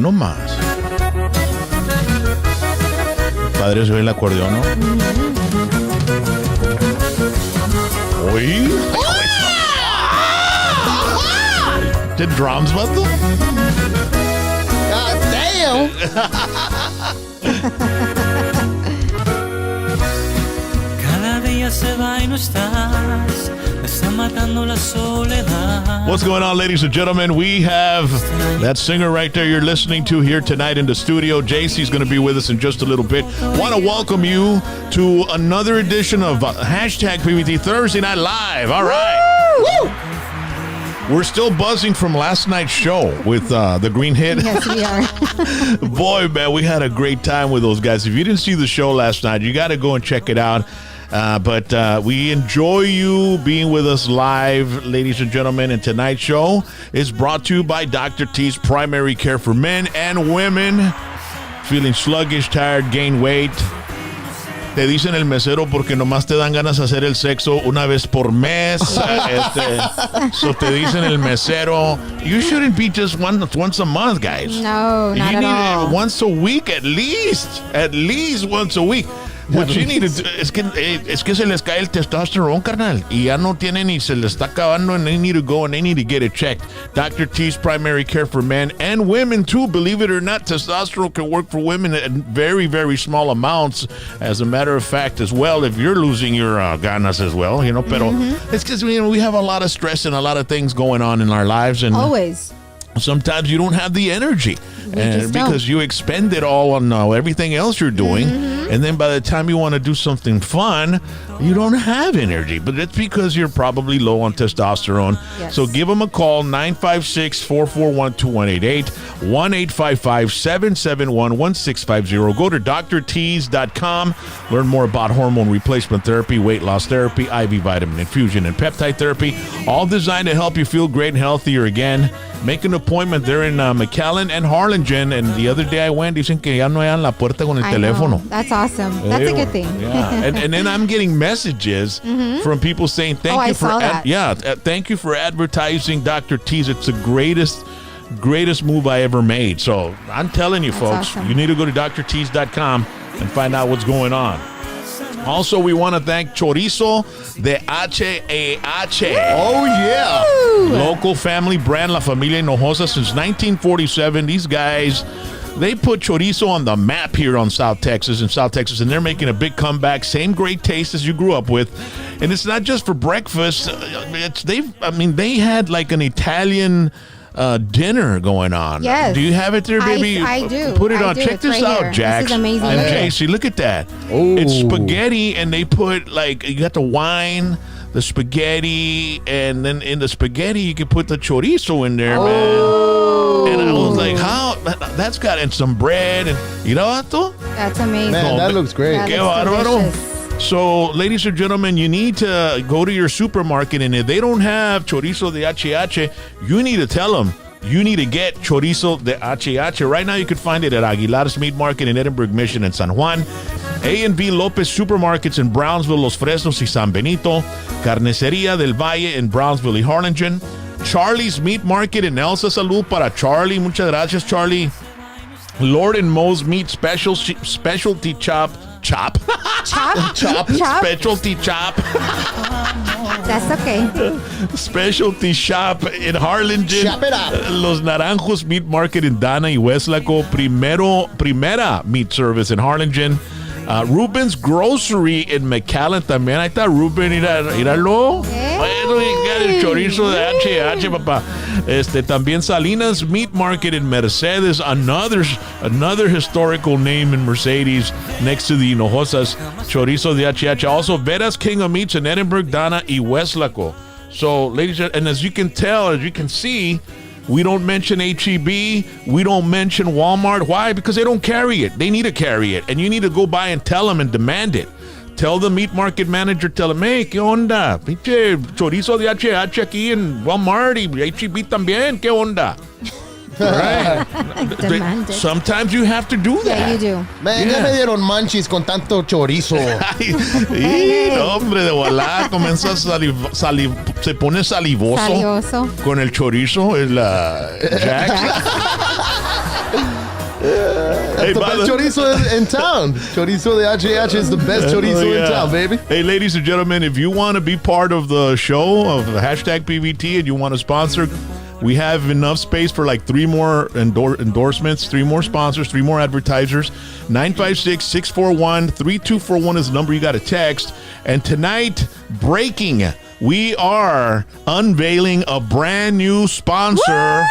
nomás. Padre se ve el acordeón, ¿no? Oye. ¿De drums, vato? God damn. Cada día se va y no estás. Me está matando la soledad. What's going on, ladies and gentlemen? We have that singer right there you're listening to here tonight in the studio. Yeisi's going to be with us in just a little bit. Want to welcome you to another edition of Hashtag PBT Thursday Night Live. All right. Woo! We're still buzzing from last night's show with the Green Hit. Yes, we are. Boy, man, we had a great time with those guys. If you didn't see the show last night, you got to go and check it out. But we enjoy you being with us live, ladies and gentlemen. And tonight's show is brought to you by Dr. T's Primary Care for Men and Women. Feeling sluggish, tired, gain weight. Te dicen el mesero porque nomás te dan ganas de hacer el sexo una vez por mes. So te dicen el mesero. You shouldn't be just once a month, guys. No, not you at need all. it once a week at least. At least once a week. What you need to do, es que se les cae el testosterone, carnal, y ya no tienen ni se les está acabando, and they need to go and they need to get it checked. Dr. T's Primary Care for Men and Women too. Believe it or not, testosterone can work for women at very, very small amounts. As a matter of fact, as well, if you're losing your ganas as well, you know. Pero it's because we have a lot of stress and a lot of things going on in our lives, and Always. sometimes you don't have the energy just because you expend it all on everything else you're doing. And then by the time you want to do something fun, you don't have energy. But it's because you're probably low on testosterone. Yes. So give them a call, 956-441-2188, 1-855-771-1650. Go to drtees.com. Learn more about hormone replacement therapy, weight loss therapy, IV vitamin infusion, and peptide therapy, all designed to help you feel great and healthier again. Make an appointment. They're in McAllen and Harlingen. And the other day I went, dicen que ya no hay en la puerta con el I teléfono. know. That's awesome. That's a good thing. Yeah. and then I'm getting messages from people saying thank you for advertising Dr. T's. It's the greatest move I ever made. So I'm telling you, folks, awesome. you need to go to drtees.com and find out what's going on. Also, we want to thank Chorizo de H-A-H. Oh, yeah. Local family brand, La Familia Hinojosa, since 1947. These guys, they put chorizo on the map here in South Texas, and they're making a big comeback. Same great taste as you grew up with. And it's not just for breakfast. They had like an Italian dinner going on. Yes. Do you have it there, baby? I do. Put it I on. do. Check It's this right out, here. Jax. This is amazing. And Look. JC, look at that. Ooh. It's spaghetti, and they put you got the wine, the spaghetti, and then in the spaghetti you can put the chorizo in there, man. And I was like, how? That's got and some bread, and you know what, though? That's amazing. Man, that looks great. That Qué looks bárbaro. delicious. So, ladies and gentlemen, you need to go to your supermarket, and if they don't have chorizo de H-H, you need to tell them. You need to get chorizo de H-H. Right now, you can find it at Aguilar's Meat Market in Edinburgh, Mission, and San Juan. A&B Lopez Supermarkets in Brownsville, Los Fresnos, y San Benito. Carnicería del Valle in Brownsville y Harlingen. Charlie's Meat Market in Elsa. Salud para Charlie. Muchas gracias, Charlie. Lord and Moe's Meat Specialty Chop. Chop? Specialty Chop. That's okay. Specialty Shop in Harlingen. Chop it up. Los Naranjos Meat Market in Dana y Westlaco. Primera Meat Service in Harlingen. Ruben's Grocery in McAllen también. Ahí está Ruben, míralo. Bueno, el chorizo de H-H, papá. También Salinas Meat Market in Mercedes, another historical name in Mercedes, next to the Hinojosas. Chorizo de H-H. Also, Veras King of Meats in Edinburgh, Dana y Westlaco. So, ladies and as you can tell, as you can see, we don't mention H-E-B. We don't mention Walmart. Why? Because they don't carry it. They need to carry it. And you need to go by and tell them and demand it. Tell the meat market manager, tell him, hey, ¿qué onda? Pinche chorizo de H-H aquí en Walmart y H-E-B también. ¿Qué onda? Right? Demand it. Sometimes you have to do that. Yeah, you do. Man, ya me dieron manchis con tanto chorizo. Y no, hombre, de volada comienza se pone salivoso Salioso. con el chorizo, es la Jax. It's the best chorizo in town. Chorizo de HH is the best chorizo in town, baby. Hey, ladies and gentlemen, if you want to be part of the show of hashtag PVT and you want to sponsor, we have enough space for like 3 more endorsements, 3 more sponsors, 3 more advertisers. 956-641-3241 is the number you got to text. And tonight, breaking, we are unveiling a brand new sponsor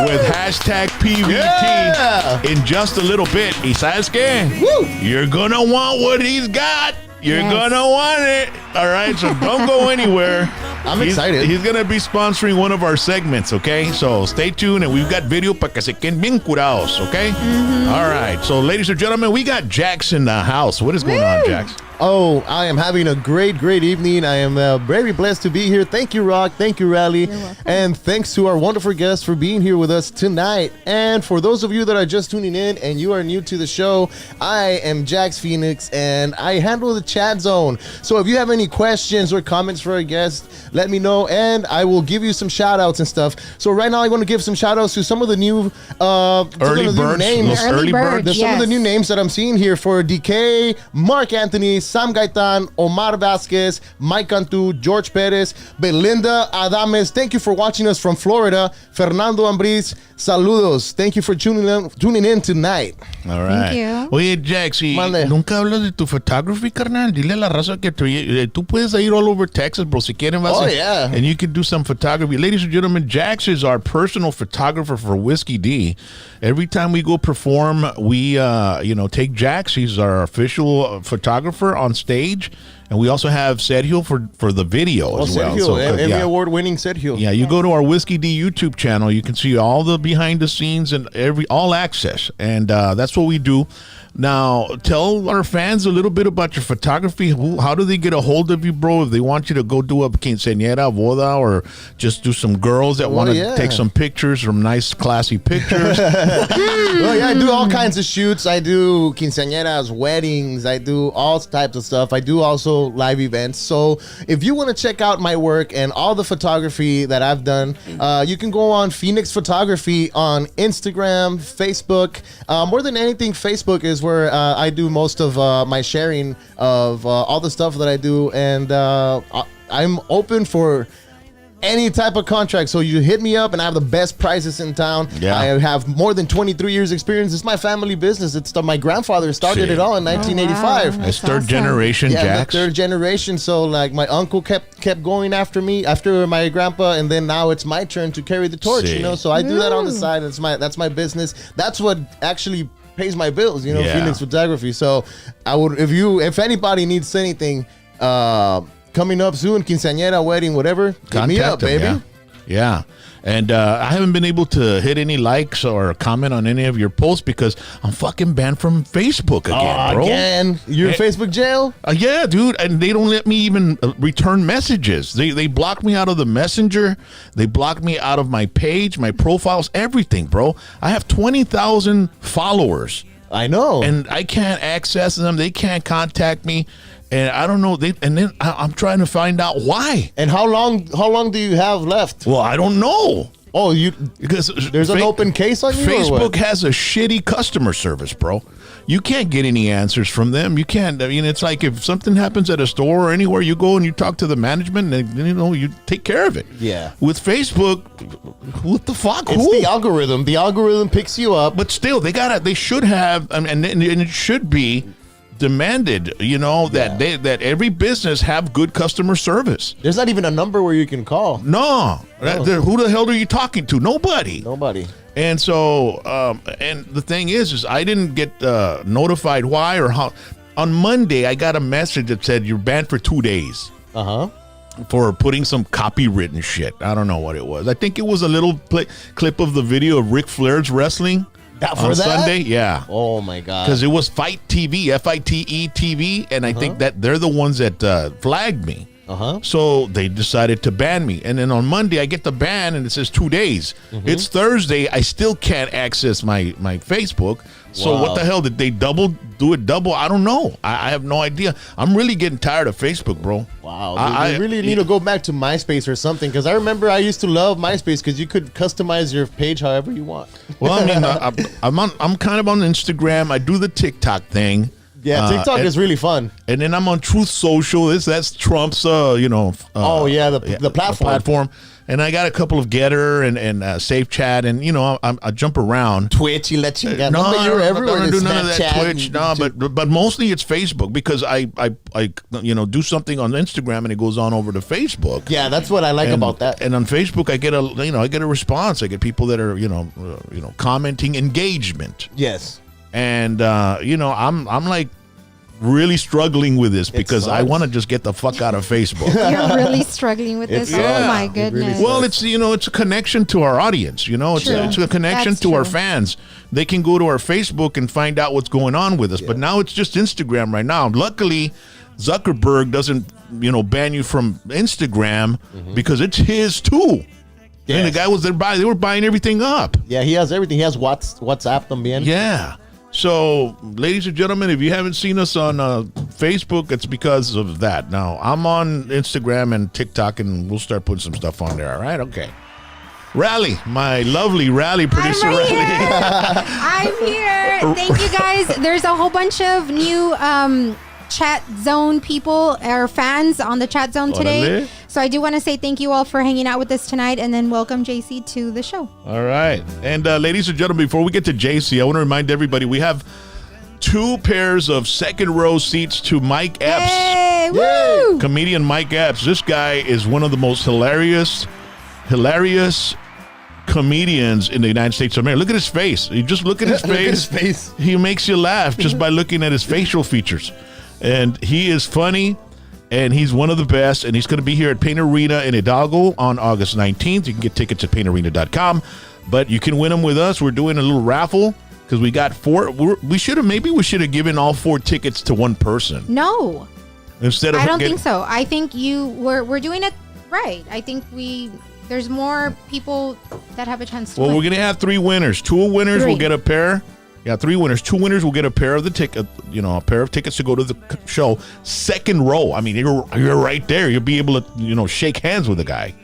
with hashtag PVT in just a little bit. Y sabes qué? You're going to want what he's got. You're going to want it. All right, so don't go anywhere. I'm excited. He's going to be sponsoring one of our segments, okay? So stay tuned, and we've got video para que se queden bien curados, okay? All right, so ladies and gentlemen, we got Jax in the house. What is going on, Jax? Oh, I am having a great evening. I am very blessed to be here. Thank you, Rock. Thank you, Rally. And thanks to our wonderful guests for being here with us tonight. And for those of you that are just tuning in and you are new to the show, I am Jax Phoenix, and I handle the chat zone. So if you have any questions or comments for our guests, let me know, and I will give you some shout-outs and stuff. So right now, I want to give some shout-outs to some of the new early birds. names. Early birds. Some of the new names that I'm seeing here for DK, Mark Anthony, Sam Gaitan, Omar Vasquez, Mike Cantu, George Perez, Belinda Adames. Thank you for watching us from Florida. Fernando Ambriz, saludos. Thank you for tuning in tonight. All right. Thank you. Oye, Jax, Mande. nunca hablas de tu photography, carnal. Dile a la raza que tú puedes ir all over Texas, bro. Si quieren, vas yeah. and you can do some photography. Ladies and gentlemen, Jax is our personal photographer for Whiskey D. Every time we go perform, we take Jax. He's our official photographer on stage, and we also have Sergio for the video as well. Sergio, So, Emmy Award-winning Sergio. Yeah, you go to our Whiskey D YouTube channel, you can see all the behind the scenes and all access, and that's what we do. Now, tell our fans a little bit about your photography. How do they get a hold of you, bro? If they want you to go do a quinceañera, boda, or just do some girls that want to take some pictures, some nice, classy pictures. Well, yeah, I do all kinds of shoots. I do quinceañeras, weddings. I do all types of stuff. I do also live events. So if you want to check out my work and all the photography that I've done, you can go on Phoenix Photography on Instagram, Facebook. More than anything, Facebook is where I do most of my sharing of all the stuff that I do, and I'm open for any type of contract. So you hit me up, and I have the best prices in town. Yeah. I have more than 23 years experience. It's my family business. It's my grandfather started it all in 1985. It's third generation, Jax. The third generation. So like my uncle kept going after me, after my grandpa, and then now it's my turn to carry the torch. So I do that on the side. That's my business. That's what actually pays my bills, Phoenix Photography. So I would, if anybody needs anything coming up soon, quinceañera, wedding, whatever, hit me up, baby. Yeah. And I haven't been able to hit any likes or comment on any of your posts because I'm fucking banned from Facebook again, bro. Again? You're in Facebook jail? Yeah, dude. And they don't let me even return messages. They blocked me out of the messenger. They blocked me out of my page, my profiles, everything, bro. I have 20,000 followers. I know. And I can't access them. They can't contact me. And I don't know. I'm trying to find out why. And how long do you have left? Well, I don't know. Oh, because there's an open case on you? Facebook has a shitty customer service, bro. You can't get any answers from them. You can't. I mean, it's like if something happens at a store or anywhere, you go and you talk to the management, and you take care of it. Yeah. With Facebook, what the fuck? It's the algorithm. The algorithm picks you up. But still, they should have, and it should be demanded, that every business have good customer service. There's not even a number where you can call. No. Who the hell are you talking to? Nobody. And so, and the thing is I didn't get notified why or how. On Monday, I got a message that said you're banned for 2 days. For putting some copywritten shit. I don't know what it was. I think it was a little clip of the video of Ric Flair's wrestling. On Sunday, yeah. Oh my God! Because it was Fight TV, FITE TV, and I think that they're the ones that flagged me. So they decided to ban me. And then on Monday, I get the ban, and it says 2 days. It's Thursday. I still can't access my Facebook. So what the hell? Did they do it double? I don't know. I have no idea. I'm really getting tired of Facebook, bro. Wow. I really need to go back to MySpace or something, because I remember I used to love MySpace because you could customize your page however you want. Well, I mean, I'm kind of on Instagram. I do the TikTok thing. Yeah, TikTok is really fun. And then I'm on Truth Social. That's Trump's, the platform. And I got a couple of Getter and Safe Chat, and I jump around. Twitch, you let you. No, I don't do none of that Twitch. No, but mostly it's Facebook, because I do something on Instagram and it goes on over to Facebook. Yeah, that's what I like about that. And on Facebook, I get a response. I get people that are commenting, engagement. Yes. And I'm like really struggling with this, because I want to just get the fuck out of Facebook. You're really struggling with this. Oh my goodness. Well, it's a connection to our audience. It's a connection That's to our true. fans. They can go to our Facebook and find out what's going on with us. But now it's just Instagram right now. Luckily, Zuckerberg doesn't ban you from Instagram, because it's his too. Yes. And the guy was there they were buying everything up. Yeah, he has everything. He has WhatsApp también. Yeah. So, ladies and gentlemen, if you haven't seen us on Facebook, it's because of that. Now, I'm on Instagram and TikTok, and we'll start putting some stuff on there, all right? Okay. Rally, my lovely Rally producer. I'm right Rally. here. I'm here. Thank you, guys. There's a whole bunch of new chat zone people or fans on the chat zone today. Orale. So I do want to say thank you all for hanging out with us tonight, and then welcome JC to the show. All right. And ladies and gentlemen, before we get to JC, I want to remind everybody we have 2 pairs of second row seats to Mike Epps. Hey, woo! Comedian Mike Epps. This guy is one of the most hilarious comedians in the United States of America. Look at his face. You just look at his face. Look at his face. He makes you laugh just by looking at his facial features. And he is funny, and he's one of the best, and he's going to be here at Paint Arena in Hidalgo on August 19th. You can get tickets at paintarena.com, but you can win them with us. We're doing a little raffle because we got 4. We should have given all 4 tickets to one person. No, Instead of I don't think so. I think we're doing it right. I think there's more people that have a chance to Well, win. we're going to have 3 winners. 2 winners will get a pair. Yeah, 3 winners. 2 winners will get a pair of the ticket, a pair of tickets to go to the show. Second row. I mean, you're right there. You'll be able to, shake hands with the guy.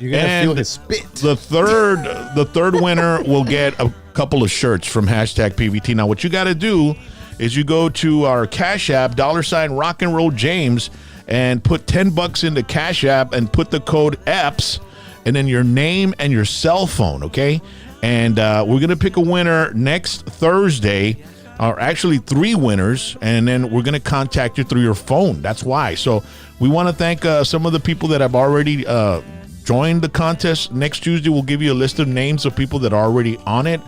You're gonna feel his spit. The third winner will get a couple of shirts from #PVT. Now, what you got to do is you go to our Cash App, $RocknRollJames, and put $10 into Cash App and put the code EPS and then your name and your cell phone, okay? And we're going to pick a winner next Thursday, or actually 3 winners, and then we're going to contact you through your phone. That's why. So we want to thank some of the people that have already joined the contest. Next Tuesday, we'll give you a list of names of people that are already on it.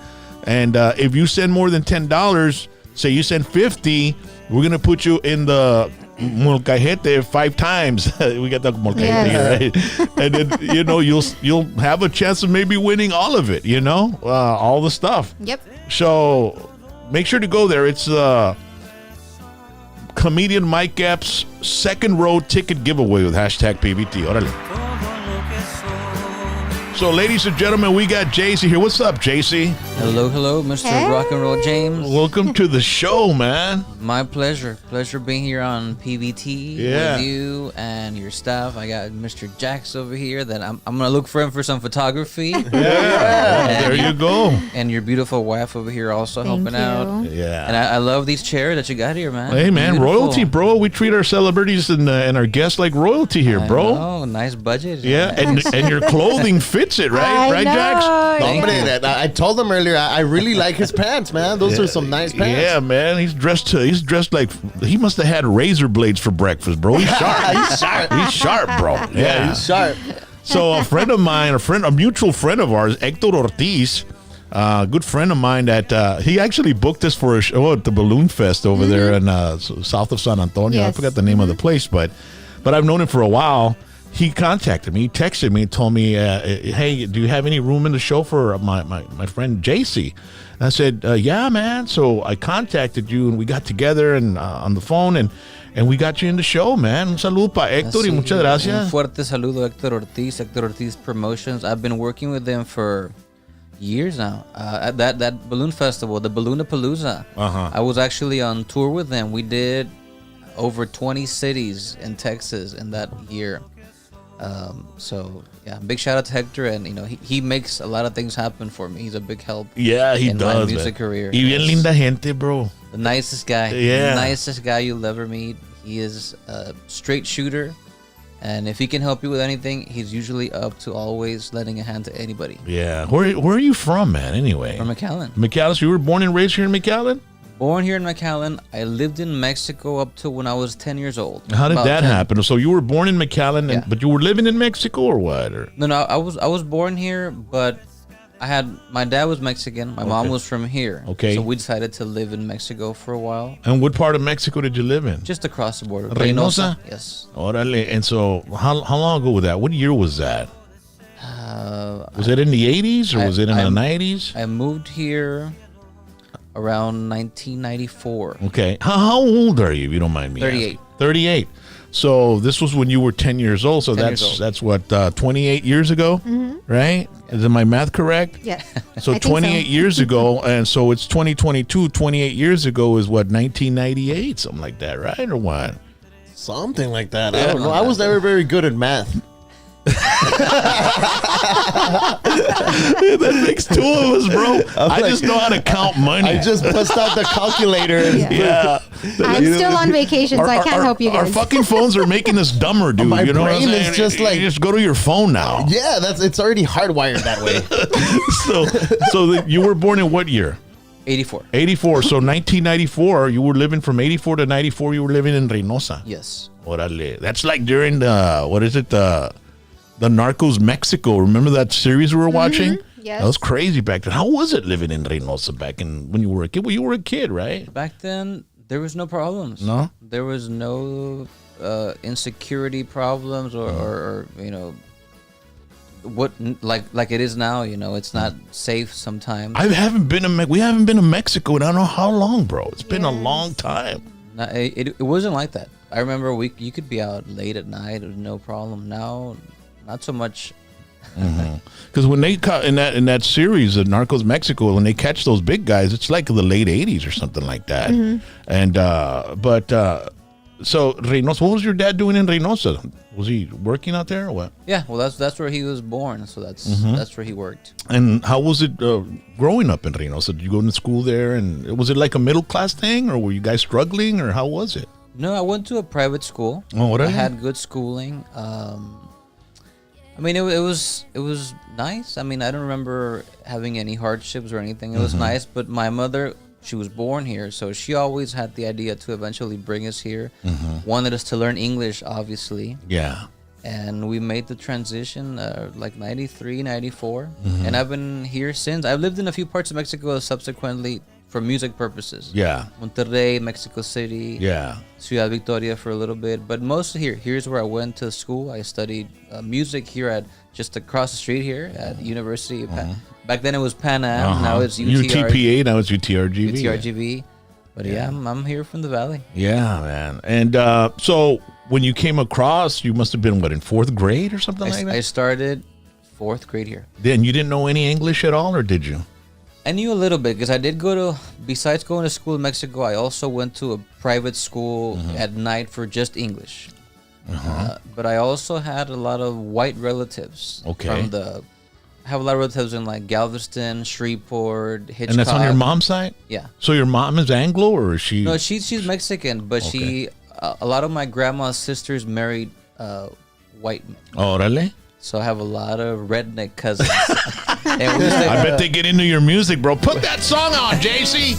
And if you send more than $10, say you send 50, we're going to put you in the molcajete 5 times. We got the molcajete here, right? And then you'll have a chance of maybe winning all of it. All the stuff. Yep. So make sure to go there. It's comedian Mike Epps' second row ticket giveaway with #PVT. Órale. So, ladies and gentlemen, we got JC here. What's up, JC? Hello, Mr. Hey. Rock and Roll James. Welcome to the show, man. My pleasure. Pleasure being here on PVT Yeah. with you and your staff. I got Mr. Jax over here that I'm going to look for him for some photography. Yeah, there you go. And your beautiful wife over here also Thank helping out. you. Yeah. And I love these chairs that you got here, man. Hey, man, Beautiful. royalty, bro. We treat our celebrities and our guests like royalty here, bro. Oh, nice budget. Yeah, and your clothing fits it, right? Right, Jax? Thank Hombre, you. that I told him earlier. I really like his pants, man. Those are some nice pants. Yeah, man. He's dressed like he must have had razor blades for breakfast, bro. He's sharp. He's sharp. He's sharp, bro. Yeah, he's sharp. So a friend of mine, a mutual friend of ours, Hector Ortiz, a good friend of mine that he actually booked us for a show at the Balloon Fest over there in south of San Antonio. I Yes. forgot the name of the place, but I've known him for a while. He contacted me, he texted me, and told me, hey, do you have any room in the show for my friend JC? And I said, yeah, man. So I contacted you, and we got together and on the phone, and And we got you in the show, man. Un saludo para Héctor y Sí, muchas gracias. Un fuerte saludo a Héctor Ortiz Promotions. I've been working with them for years now. At that balloon festival, the Balloonapalooza. I was actually on tour with them. We did over 20 cities in Texas in that year. So yeah, big shout out to Hector, and he makes a lot of things happen for me. He's a big help. Yeah, he in does. my music career. Y bien linda gente, bro. The nicest guy. Yeah. The nicest guy you'll ever meet. He is a straight shooter, and if he can help you with anything, he's usually up to always lending a hand to anybody. Yeah. Where are you from, man? Anyway, From McAllen. McAllen. So you were born and raised here in McAllen? Born here in McAllen. I lived in Mexico up to when I was 10 years old. How did About that 10. happen? So you were born in McAllen, Yeah. but you were living in Mexico or what? Or? No, I was born here, but my dad was Mexican. My mom was from here. Okay. So we decided to live in Mexico for a while, And what part of Mexico did you live in? just across the border. Reynosa? Yes. Orale. And so how long ago was that? What year was that? Was it in the 80s or was it in the 90s? I moved here around 1994. Okay. How old are you, if you don't mind me 38. asking? 38. So this was when you were 10 years old. So 10 years old. that's what, 28 years ago, right? Is my math correct? Yes. So I think 28 years ago, and so it's 2022. 28 years ago is what, 1998, something like that, right? Or what? Something like that. I don't know. I was never very good at math. That makes two of us, bro. I just know how to count money. I just bust out the calculator. And yeah. I'm still on vacation, so I can't help you Our guys. fucking phones are making us dumber, dude. My you know what I'm brain is saying? just like- you just go to your phone now. Yeah, it's already hardwired that way. So you were born in what year? 84. 84. So 1994, you were living from 84 to 94. You were living in Reynosa. Yes. Orale. That's like during the Narcos Mexico. Remember that series we were watching? Yes. That was crazy back then. How was it living in Reynosa back when you were a kid? Well, you were a kid, right? Back then, there was no problems. No? There was no insecurity problems or what like it is now. It's not safe sometimes. We haven't been to Mexico in I don't know how long, bro. It's been a long time. It wasn't like that. I remember you could be out late at night with no problem. Now, not so much. Because when they caught in that series of Narcos Mexico, when they catch those big guys, it's like the late 80s or something like that. And so Reynosa, what was your dad doing in Reynosa? Was he working out there or what? Yeah, well, that's where he was born, so that's where he worked. And how was it growing up in Reynosa? Did you go to school there, and was it like a middle class thing, or were you guys struggling, or how was it? No, I went to a private school. Oh, what? I had good schooling. I mean, it was nice. I mean, I don't remember having any hardships or anything. It was nice, but my mother, she was born here, so she always had the idea to eventually bring us here. Wanted us to learn English, obviously. Yeah. And we made the transition like 93, 94. And I've been here since. I've lived in a few parts of Mexico subsequently for music purposes. Yeah. Monterrey, Mexico City. Yeah. Ciudad Victoria for a little bit, but mostly here. Here's where I went to school. I studied music here at just across the street here at University of back then it was Pan Am. Now it's UTPA. Now it's UTRGV. UTRGV. But yeah, I'm here from the Valley. Yeah, man. And so when you came across, you must have been in fourth grade or something like that. I started 4th grade here. Then you didn't know any English at all, or did you? I knew a little bit because I did go to, besides going to school in Mexico, I also went to a private school at night for just English. But I also had a lot of white relatives. Okay. I have a lot of relatives in like Galveston, Shreveport, Hitchcock. And that's on your mom's side? Yeah. So your mom is Anglo, or is she? No, she's Mexican, but she a lot of my grandma's sisters married white men. Órale. So I have a lot of redneck cousins. And I bet they get into your music, bro. Put that song on, JC.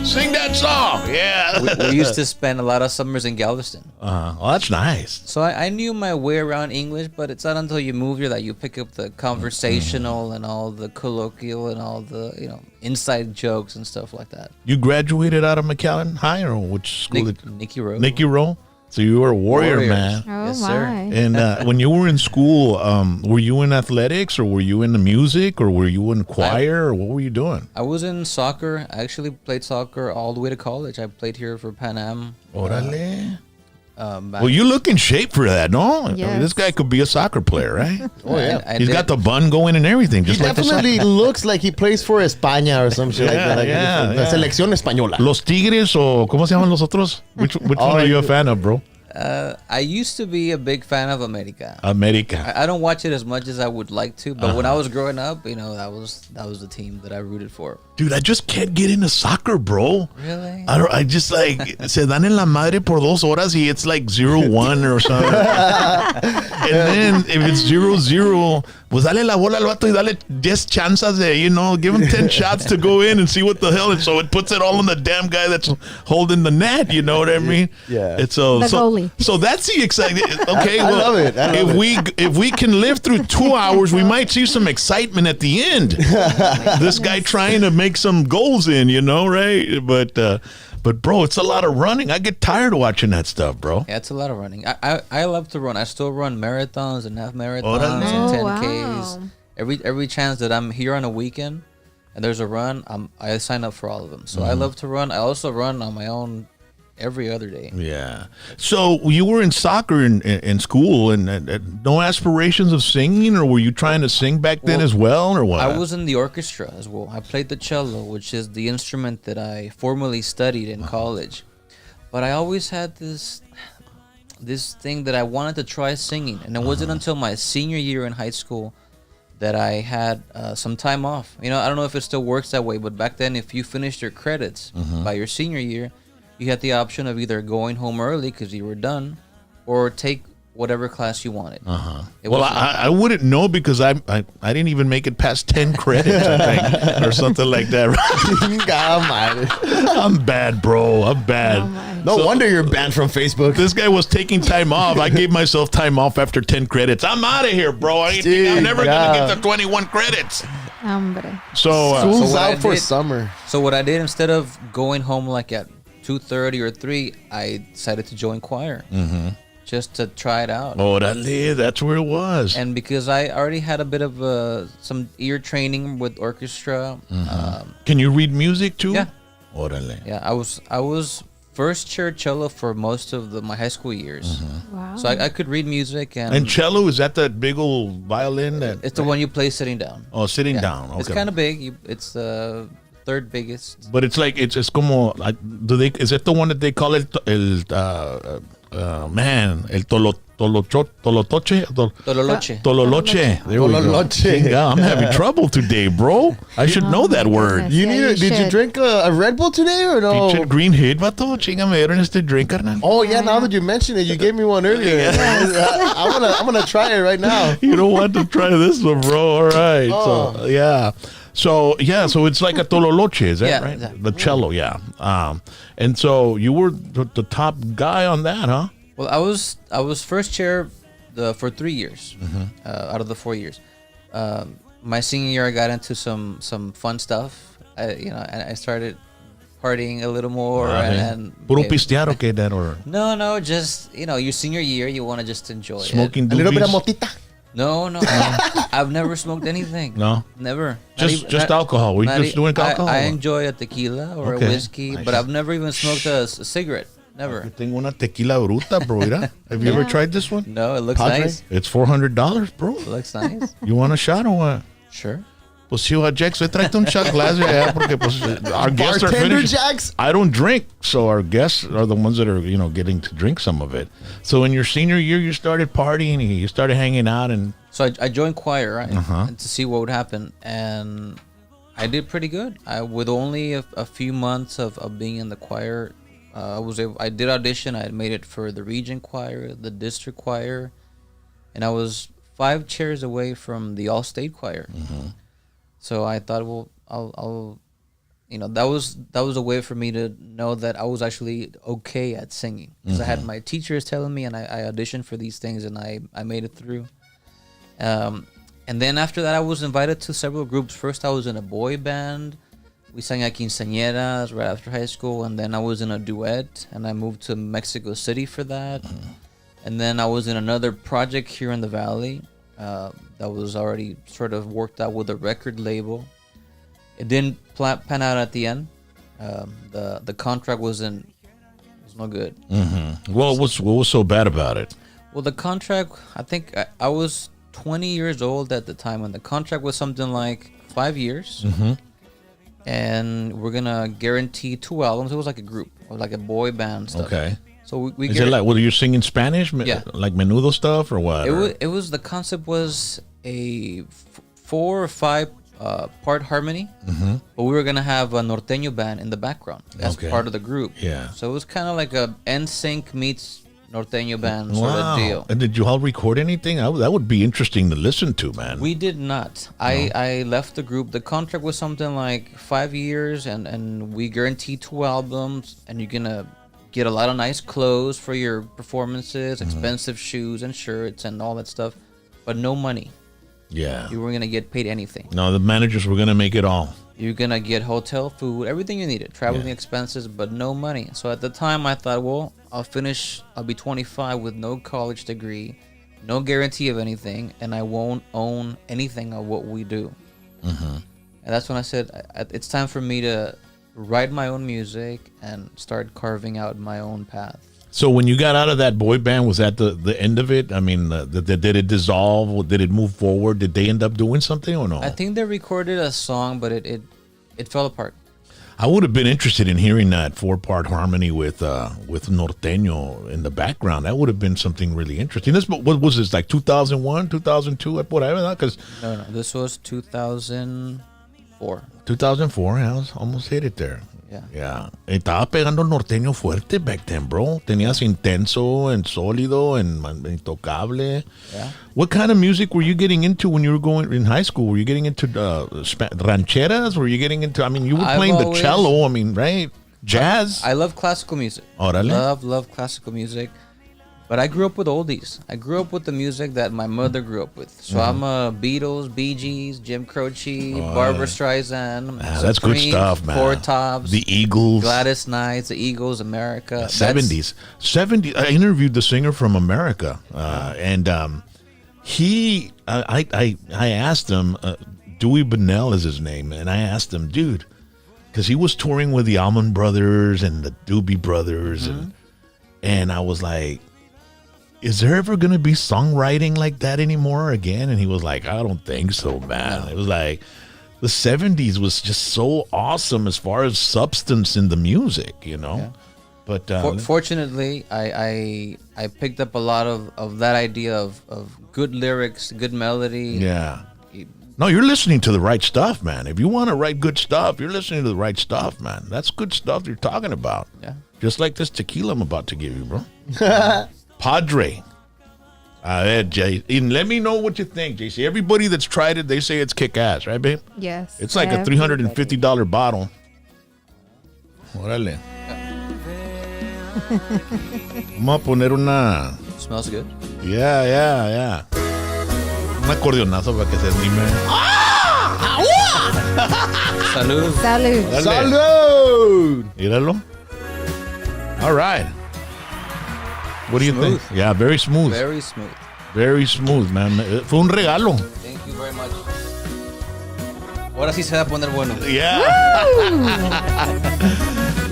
Sing that song. Yeah. we used to spend a lot of summers in Galveston. Well, that's nice. So I knew my way around English, but it's not until you move here that you pick up the conversational and all the colloquial and all the inside jokes and stuff like that. You graduated out of McAllen High, or which school? Nicky Road. Nicky Road. So you were a warrior, Warriors. man. Oh, Yes, my. sir. And when you were in school, were you in athletics, or were you in the music, or were you in choir, or what were you doing? I was in soccer. I actually played soccer all the way to college. I played here for Pan Am. Órale. Well, you look in shape for that, no? I mean, Yes. this guy could be a soccer player, right? Oh, yeah. He's got the bun going and everything. He Just like the definitely looks like he plays for España or some shit like that. Like yeah. La selección española. Los Tigres o ¿cómo se llaman los otros? Which one are you a fan of, bro? I used to be a big fan of America. America. I don't watch it as much as I would like to, but when I was growing up, you know, that was the team that I rooted for. Dude, I just can't get into soccer, bro. Really? I just like se dan en la madre por 2 horas y it's like 0-1 or something. And then if it's 0-0, pues dale la bola al vato y dale 10 chances de, you know, give him 10 shots to go in and see what the hell. And so it puts it all on the damn guy that's holding the net, you know what I mean? Yeah. It's The goalie. So that's the exciting. Okay, I well, love it. I love if we can live through 2 hours, we might see some excitement at the end. This guy trying to make some goals in, you know, right? But bro, it's a lot of running. I get tired watching that stuff, bro. Yeah, it's a lot of running. I love to run. I still run marathons and half marathons Órale. and Oh, 10Ks. wow. Every chance that I'm here on a weekend and there's a run, I sign up for all of them. So I love to run. I also run on my own every other day. Yeah. So you were in soccer in school and no aspirations of singing, or were you trying to sing back then as well, or what? I was in the orchestra as well. I played the cello, which is the instrument that I formally studied in college. But I always had this thing that I wanted to try singing, and it wasn't until my senior year in high school that I had some time off. You know, I don't know if it still works that way, but back then, if you finished your credits by your senior year, you had the option of either going home early because you were done, or take whatever class you wanted. Well, I wouldn't know because I didn't even make it past 10 credits, I think, or something like that. I'm bad, bro. I'm bad. Oh, my. No wonder you're banned from Facebook. This guy was taking time off. I gave myself time off after 10 credits. I'm out of here, bro. I'm never going to get the 21 credits. Hombre. So, School's what I out for did- summer. So what I did, instead of going home like at 2:30 or 3, I decided to join choir. Just to try it out. orale, that's where it was. And because I already had a bit of some ear training with orchestra, Can you read music too? Yeah. Orale. yeah, I was first chair cello for most of my high school years. Wow. So I could read music, And cello, is that big old violin that? it's the one you play sitting down. Oh, sitting Yeah. down. Okay. It's kind of big. It's the third biggest. But it's like it's como like, is it the one that they call el tololoche? Tololoche. Tololoche. There we go. Tololoche. Chinga, I'm having trouble today, bro. I should know that word. You Yeah, need you did you should. drink a Red Bull today or no? Pinche green head, vato. Chinga, me dieron este drink, carnal. Oh yeah, now that you mention it, you gave me one earlier. I'm gonna try it right now. You don't want to try this one, bro. All right. Oh. So, yeah. So it's like a tololoche, is that Yeah, right? exactly. The cello, yeah. And so you were the top guy on that, huh? Well, I was first chair for 3 years out of the 4 years. My senior year, I got into some fun stuff. And I started partying a little more. And Puro pistear, okay, that or no, just your senior year, you want to just enjoy smoking it. A little bit of doobies? motita. No, I've never smoked anything. No? Never. Just alcohol. We just doing alcohol. I enjoy a tequila or Okay. a whiskey, but I've never even smoked a cigarette. Never. Yo tengo una tequila bruta, bro. Mira. Have you ever tried this one? No, it looks Padre? nice. It's $400, bro. It looks nice. You want a shot or what? Sure. Pues sí, Jax, tráete un shot glass de allá porque pues our guests are Bartender finished. Jacks. I don't drink, so our guests are the ones that are, getting to drink some of it. So in your senior year, you started partying, you started hanging out, and So I joined choir, right, and to see what would happen, and I did pretty good. With only a few months of being in the choir, I did audition. I made it for the region choir, the district choir, and I was 5 chairs away from the all-state choir. So I thought, well, I'll that was a way for me to know that I was actually okay at singing, because I had my teachers telling me, and I auditioned for these things, and I made it through. And then after that, I was invited to several groups. First, I was in a boy band. We sang at quinceañeras right after high school, and then I was in a duet, and I moved to Mexico City for that. And then I was in another project here in the Valley that was already sort of worked out with a record label. It didn't pan out at the end. The contract wasn't was no good. Well, what was so bad about it? Well, the contract, I think I was 20 years old at the time, and the contract was something like 5 years. And we're going to guarantee 2 albums. It was like a group, or like a boy band stuff. Okay. So we Is it like, what, are you singing Spanish? Yeah. Like menudo stuff or what? It was the concept was a 4 or 5 part harmony, but we were going to have a norteño band in the background as part of the group. Yeah. So it was kind of like a NSYNC meets norteño band sort of deal. And did you all record anything? That would be interesting to listen to, man. We did not. I left the group. The contract was something like 5 years, and we guarantee 2 albums, and you're going to get a lot of nice clothes for your performances, expensive shoes and shirts and all that stuff, but no money. Yeah. You weren't going to get paid anything. No, the managers were going to make it all. You're going to get hotel, food, everything you needed, traveling expenses, but no money. So at the time, I thought, well, I'll be 25 with no college degree, no guarantee of anything, and I won't own anything of what we do. And that's when I said, it's time for me to write my own music and start carving out my own path. So when you got out of that boy band, was that the end of it? I mean, did it dissolve? Did it move forward? Did they end up doing something or no? I think they recorded a song, but it fell apart. I would have been interested in hearing that 4-part harmony with norteño in the background. That would have been something really interesting. What was this, like 2001, 2002, whatever? Because No, this was 2004. 2004, I almost hit it there. Yeah. Estaba pegando norteño fuerte back then, bro. Tenías Intenso and Sólido and Intocable. Yeah. What kind of music were you getting into when you were going in high school? Were you getting into rancheras? Were you getting into, I mean, you were playing the cello, I mean, right? Jazz? I love classical music. Órale. Love classical music. But I grew up with oldies. I grew up with the music that my mother grew up with. So I'm a Beatles, Bee Gees, Jim Croce, Barbara Streisand. That's good stuff, man. Four Tops. The Eagles. Gladys Knight, the Eagles, America. 70s. I interviewed the singer from America. And I asked him, Dewey Bunnell is his name. And I asked him, dude, because he was touring with the Allman Brothers and the Doobie Brothers. And I was like, is there ever going to be songwriting like that anymore again? And he was like, I don't think so, man. It was like the 70s was just so awesome as far as substance in the music, you know? Yeah. But fortunately, I picked up a lot of that idea of good lyrics, good melody. Yeah. No, you're listening to the right stuff, man. If you want to write good stuff, you're listening to the right stuff, man. That's good stuff you're talking about. Yeah. Just like this tequila I'm about to give you, bro. Padre. Jay. And let me know what you think, JC. Everybody that's tried it, they say it's kick-ass, right, babe? Yes. It's like a $350 bottle. Órale. Vamos a poner una... Smells good. Yeah. Un acordeonazo para que se anime. Salud. Salud. Dale. Salud! Míralo. All right. What do you think? Yeah, very smooth. Very smooth. Very smooth, man. Fue un regalo. Thank you very much. Ahora sí se va a poner bueno. Yeah.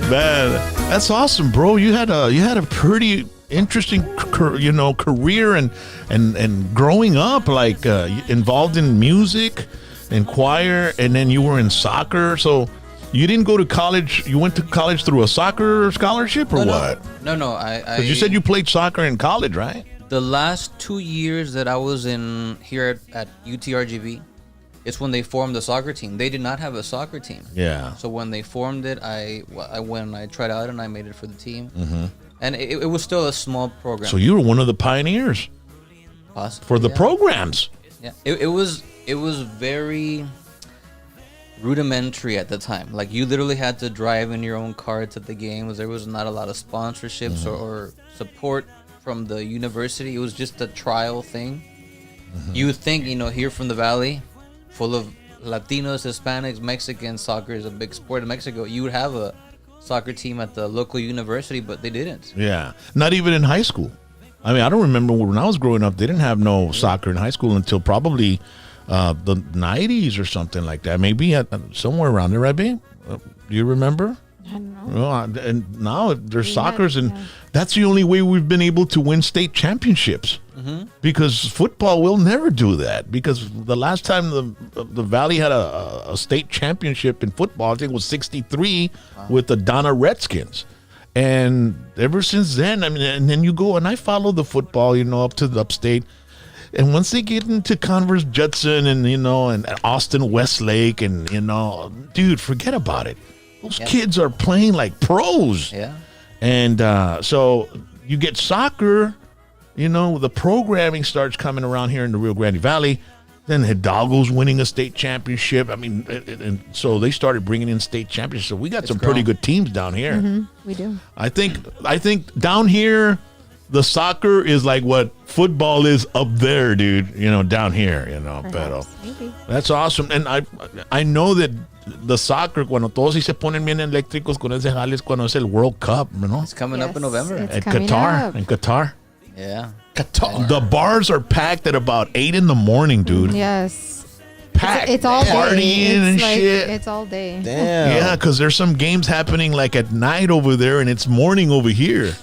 Man, that's awesome, bro. You had a pretty interesting career and growing up, like involved in music and choir, and then you were in soccer. So you didn't go to college. You went to college through a soccer scholarship or what? No. Because you said you played soccer in college, right? The last 2 years that I was in here at UTRGV, it's when they formed the soccer team. They did not have a soccer team. Yeah. So when they formed it, I went and I tried out and I made it for the team. And it was still a small program. So you were one of the pioneers Possibly, for the programs. Yeah. It was very rudimentary at the time. Like you literally had to drive in your own car to the games. There was not a lot of sponsorships or support from the university. It was just a trial thing. You would think, here from the Valley, full of Latinos, Hispanics, Mexicans, soccer is a big sport in Mexico. You would have a soccer team at the local university, but they didn't. Yeah. Not even in high school. I mean, I don't remember when I was growing up, they didn't have no soccer in high school until probably the 90s or something like that. Maybe somewhere around there, right, babe? Do you remember? I don't know. Well, and now there's We soccer's, had- and yeah. that's the only way we've been able to win state championships. Because football will never do that. Because the last time the Valley had a state championship in football, I think it was '63 with the Donna Redskins. And ever since then, I mean, and then you go, and I follow the football, up to the upstate. And once they get into Converse Judson and, and Austin Westlake and, dude, forget about it. Those kids are playing like pros. Yeah. And so you get soccer, the programming starts coming around here in the Rio Grande Valley. Then Hidalgo's winning a state championship. I mean, and so they started bringing in state championships. So we got some pretty good teams down here. We do. I think down here, the soccer is like what football is up there, dude. Down here, pero Maybe. that's awesome. And I know that the soccer, cuando todos sí se ponen bien eléctricos con ese jales, cuando es el World Cup, It's coming up in November. It's at coming Qatar, up. in Qatar. Yeah. Qatar. The bars are packed at about 8 in the morning, dude. Yes. Packed. It's all day. Partying and It's like, shit. it's all day. Damn. Yeah, because there's some games happening like at night over there, and it's morning over here.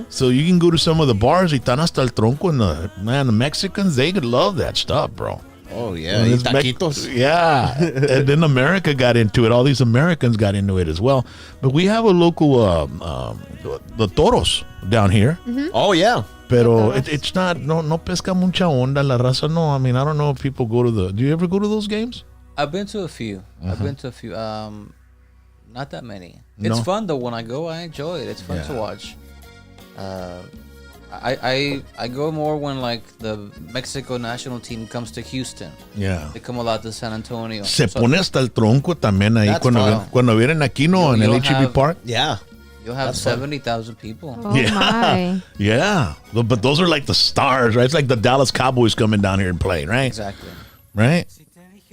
So you can go to some of the bars, y están hasta el tronco, and the Mexicans, they could love that stuff, bro. Oh, yeah. And Y it's taquitos. Yeah. And then America got into it. All these Americans got into it as well. But we have a local, the toros down here. Oh, yeah. Pero Toros. it's not, no pesca mucha onda. La raza, no. I mean, I don't know if people go to do you ever go to those games? I've been to a few. Not that many. No? It's fun though. When I go, I enjoy it. It's fun to Yeah. watch. I go more when like the Mexico national team comes to Houston. Yeah. They come a lot to San Antonio. Se So pone hasta el tronco también ahí That's cuando, fun. cuando vienen aquí, no, en el You'll HEB have- Park. Yeah. you'll have That's fun. 70,000 people. Oh Yeah. my. Yeah. But those are like the stars, right? It's like the Dallas Cowboys coming down here and playing, right? Exactly. Right?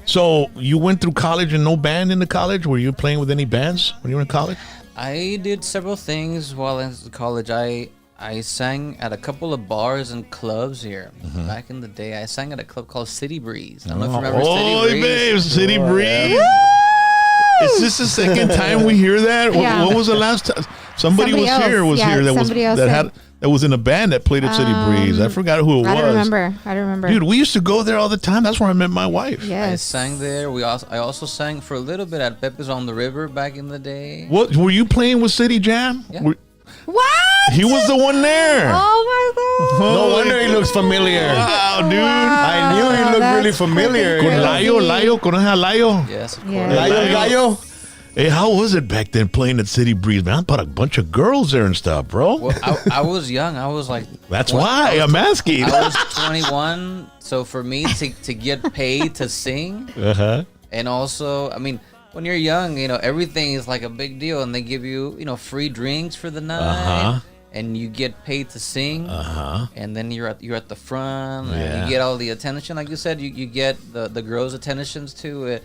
So you went through college and no band in the college? Were you playing with any bands when you were in college? I did several things while in college. I sang at a couple of bars and clubs here. Back in the day, I sang at a club called City Breeze. I don't know if you remember Oh, City Breeze. babe, City Breeze. Is this the second time we hear that? Yeah. What was the last time? Somebody Somebody was here. else. Was Yeah, here that was somebody else that said- had that was in a band that played at City Breeze. I forgot who it I was. don't remember. I don't remember. Dude, we used to go there all the time. That's where I met my wife. I Yes. sang there. I also sang for a little bit at Pepe's on the River back in the day. What were you playing with City Jam? Yeah. What? He was the one there. Oh my god. No wonder he looks familiar. Wow, dude. I knew he looked that's really familiar. Con freaking Layo, ¿conoces a Layo? Yes, of course. Yeah. Gallo, gallo. Hey, how was it back then playing at City Breeze, man? I brought a bunch of girls there and stuff, bro. Well, I was young. I was like. That's twen- why I was- I'm asking. I was 21, so for me to get paid to sing, Uh-huh. and also, I mean, when you're young, everything is like a big deal, and they give you, free drinks for the night, Uh-huh. and you get paid to sing, and then you're at the front, and Yeah. you get all the attention, like you said, you get the girls' attentions too.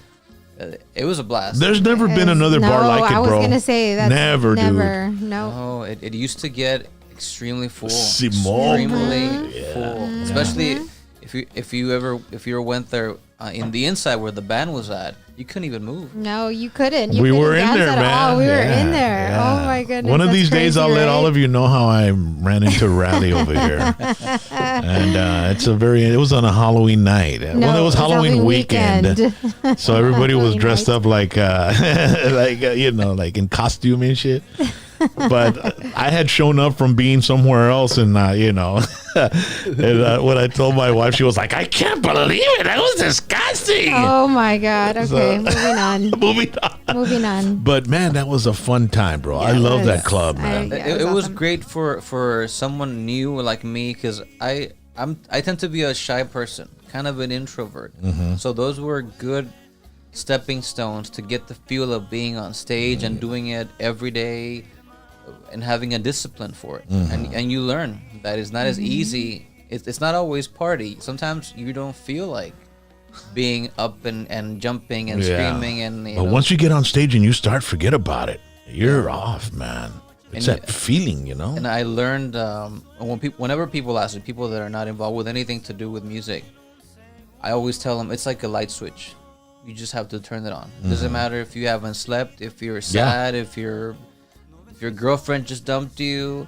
It was a blast. There's never been another no, bar like it, I was bro. gonna say that. Never, dude. No. Oh, it used to get extremely full. Simone. Extremely full. Especially if you ever went there in the inside where the band was at, you couldn't even move. No, you couldn't. We couldn't were in dance there, at man. all. We were Yeah, in there. yeah. Oh my goodness. One of that's these days, crazy, I'll let all right? of you know how I ran into Rally over here. And it was on a Halloween night. No, Well, it was Halloween weekend. weekend. So everybody was Halloween dressed night. up like, like in costume and shit. But I had shown up from being somewhere else, and and when I told my wife, she was like, "I can't believe it. That was disgusting." Oh my god. Okay, moving on. Moving on. Moving on. But man, that was a fun time, bro. I it love was. that club, man. Yeah, It it was was awesome. great for someone new like me because I tend to be a shy person, kind of an introvert. So those were good stepping stones to get the feel of being on stage and doing it every day and having a discipline for it. And you learn that it's not as easy. It's not always party. Sometimes you don't feel like being up and jumping and screaming and but once you get on stage and you start, forget about it. You're off, man. It's And- that feeling, you know. And I learned whenever people ask me, people that are not involved with anything to do with music, I always tell them it's like a light switch. You just have to turn it on. It doesn't matter if you haven't slept, if you're sad, if you're If your girlfriend just dumped you,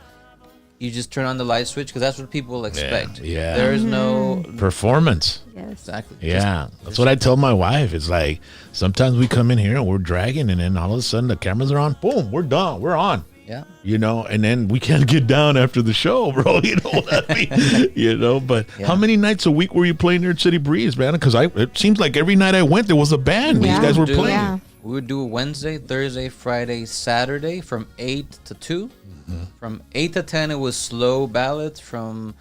you just turn on the light switch because that's what people expect. Yeah. There's no performance. Yes. exactly. Yeah, that's what I tell my wife. It's like sometimes we come in here and we're dragging, and then all of a sudden the cameras are on. Boom, we're done. We're on. Yeah. You know, and then we can't get down after the show, bro. You know what I mean? You know, but how many nights a week were you playing there at City Breeze, man? Because it seems like every night I went, there was a band. Yeah. These guys were Dude, playing. Yeah. We would do Wednesday, Thursday, Friday, Saturday from 8 to 2. From 8 to 10, it was slow ballads. From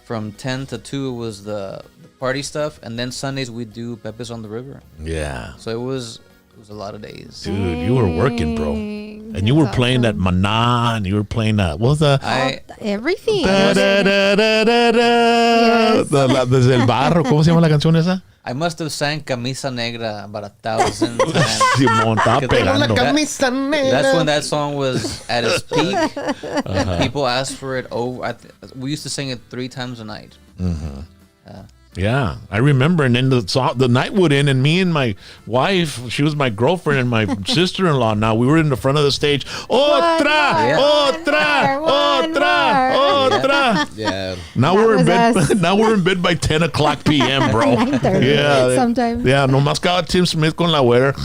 10 to 2, it was the party stuff. And then Sundays, we'd do Pepe's on the River. Yeah. So it was a lot of days. Dude, you were working, bro. And you were That's playing that awesome. Maná, and you were playing that. What was that? Everything. Da, da, da, da, da, da. Yes. Desde el barro. ¿Cómo se llama la canción esa? I must have sang Camisa Negra about 1,000 times. Simón, estaba Porque Con la pegando. camisa negra. That's when that song was at its peak. And people asked for it over. We used to sing it 3 times a night. Yeah, I remember. And then the night would end, and me and my wife, she was my girlfriend and my sister-in-law. Now we were in the front of the stage. Otra, otra, One otra, more. otra. Yeah. Now That we're in was bed. us. Now we're in bed by 10 o'clock p.m., bro. 9:30 Yeah, sometimes. Yeah, nomás cada Tim Smith con la güera.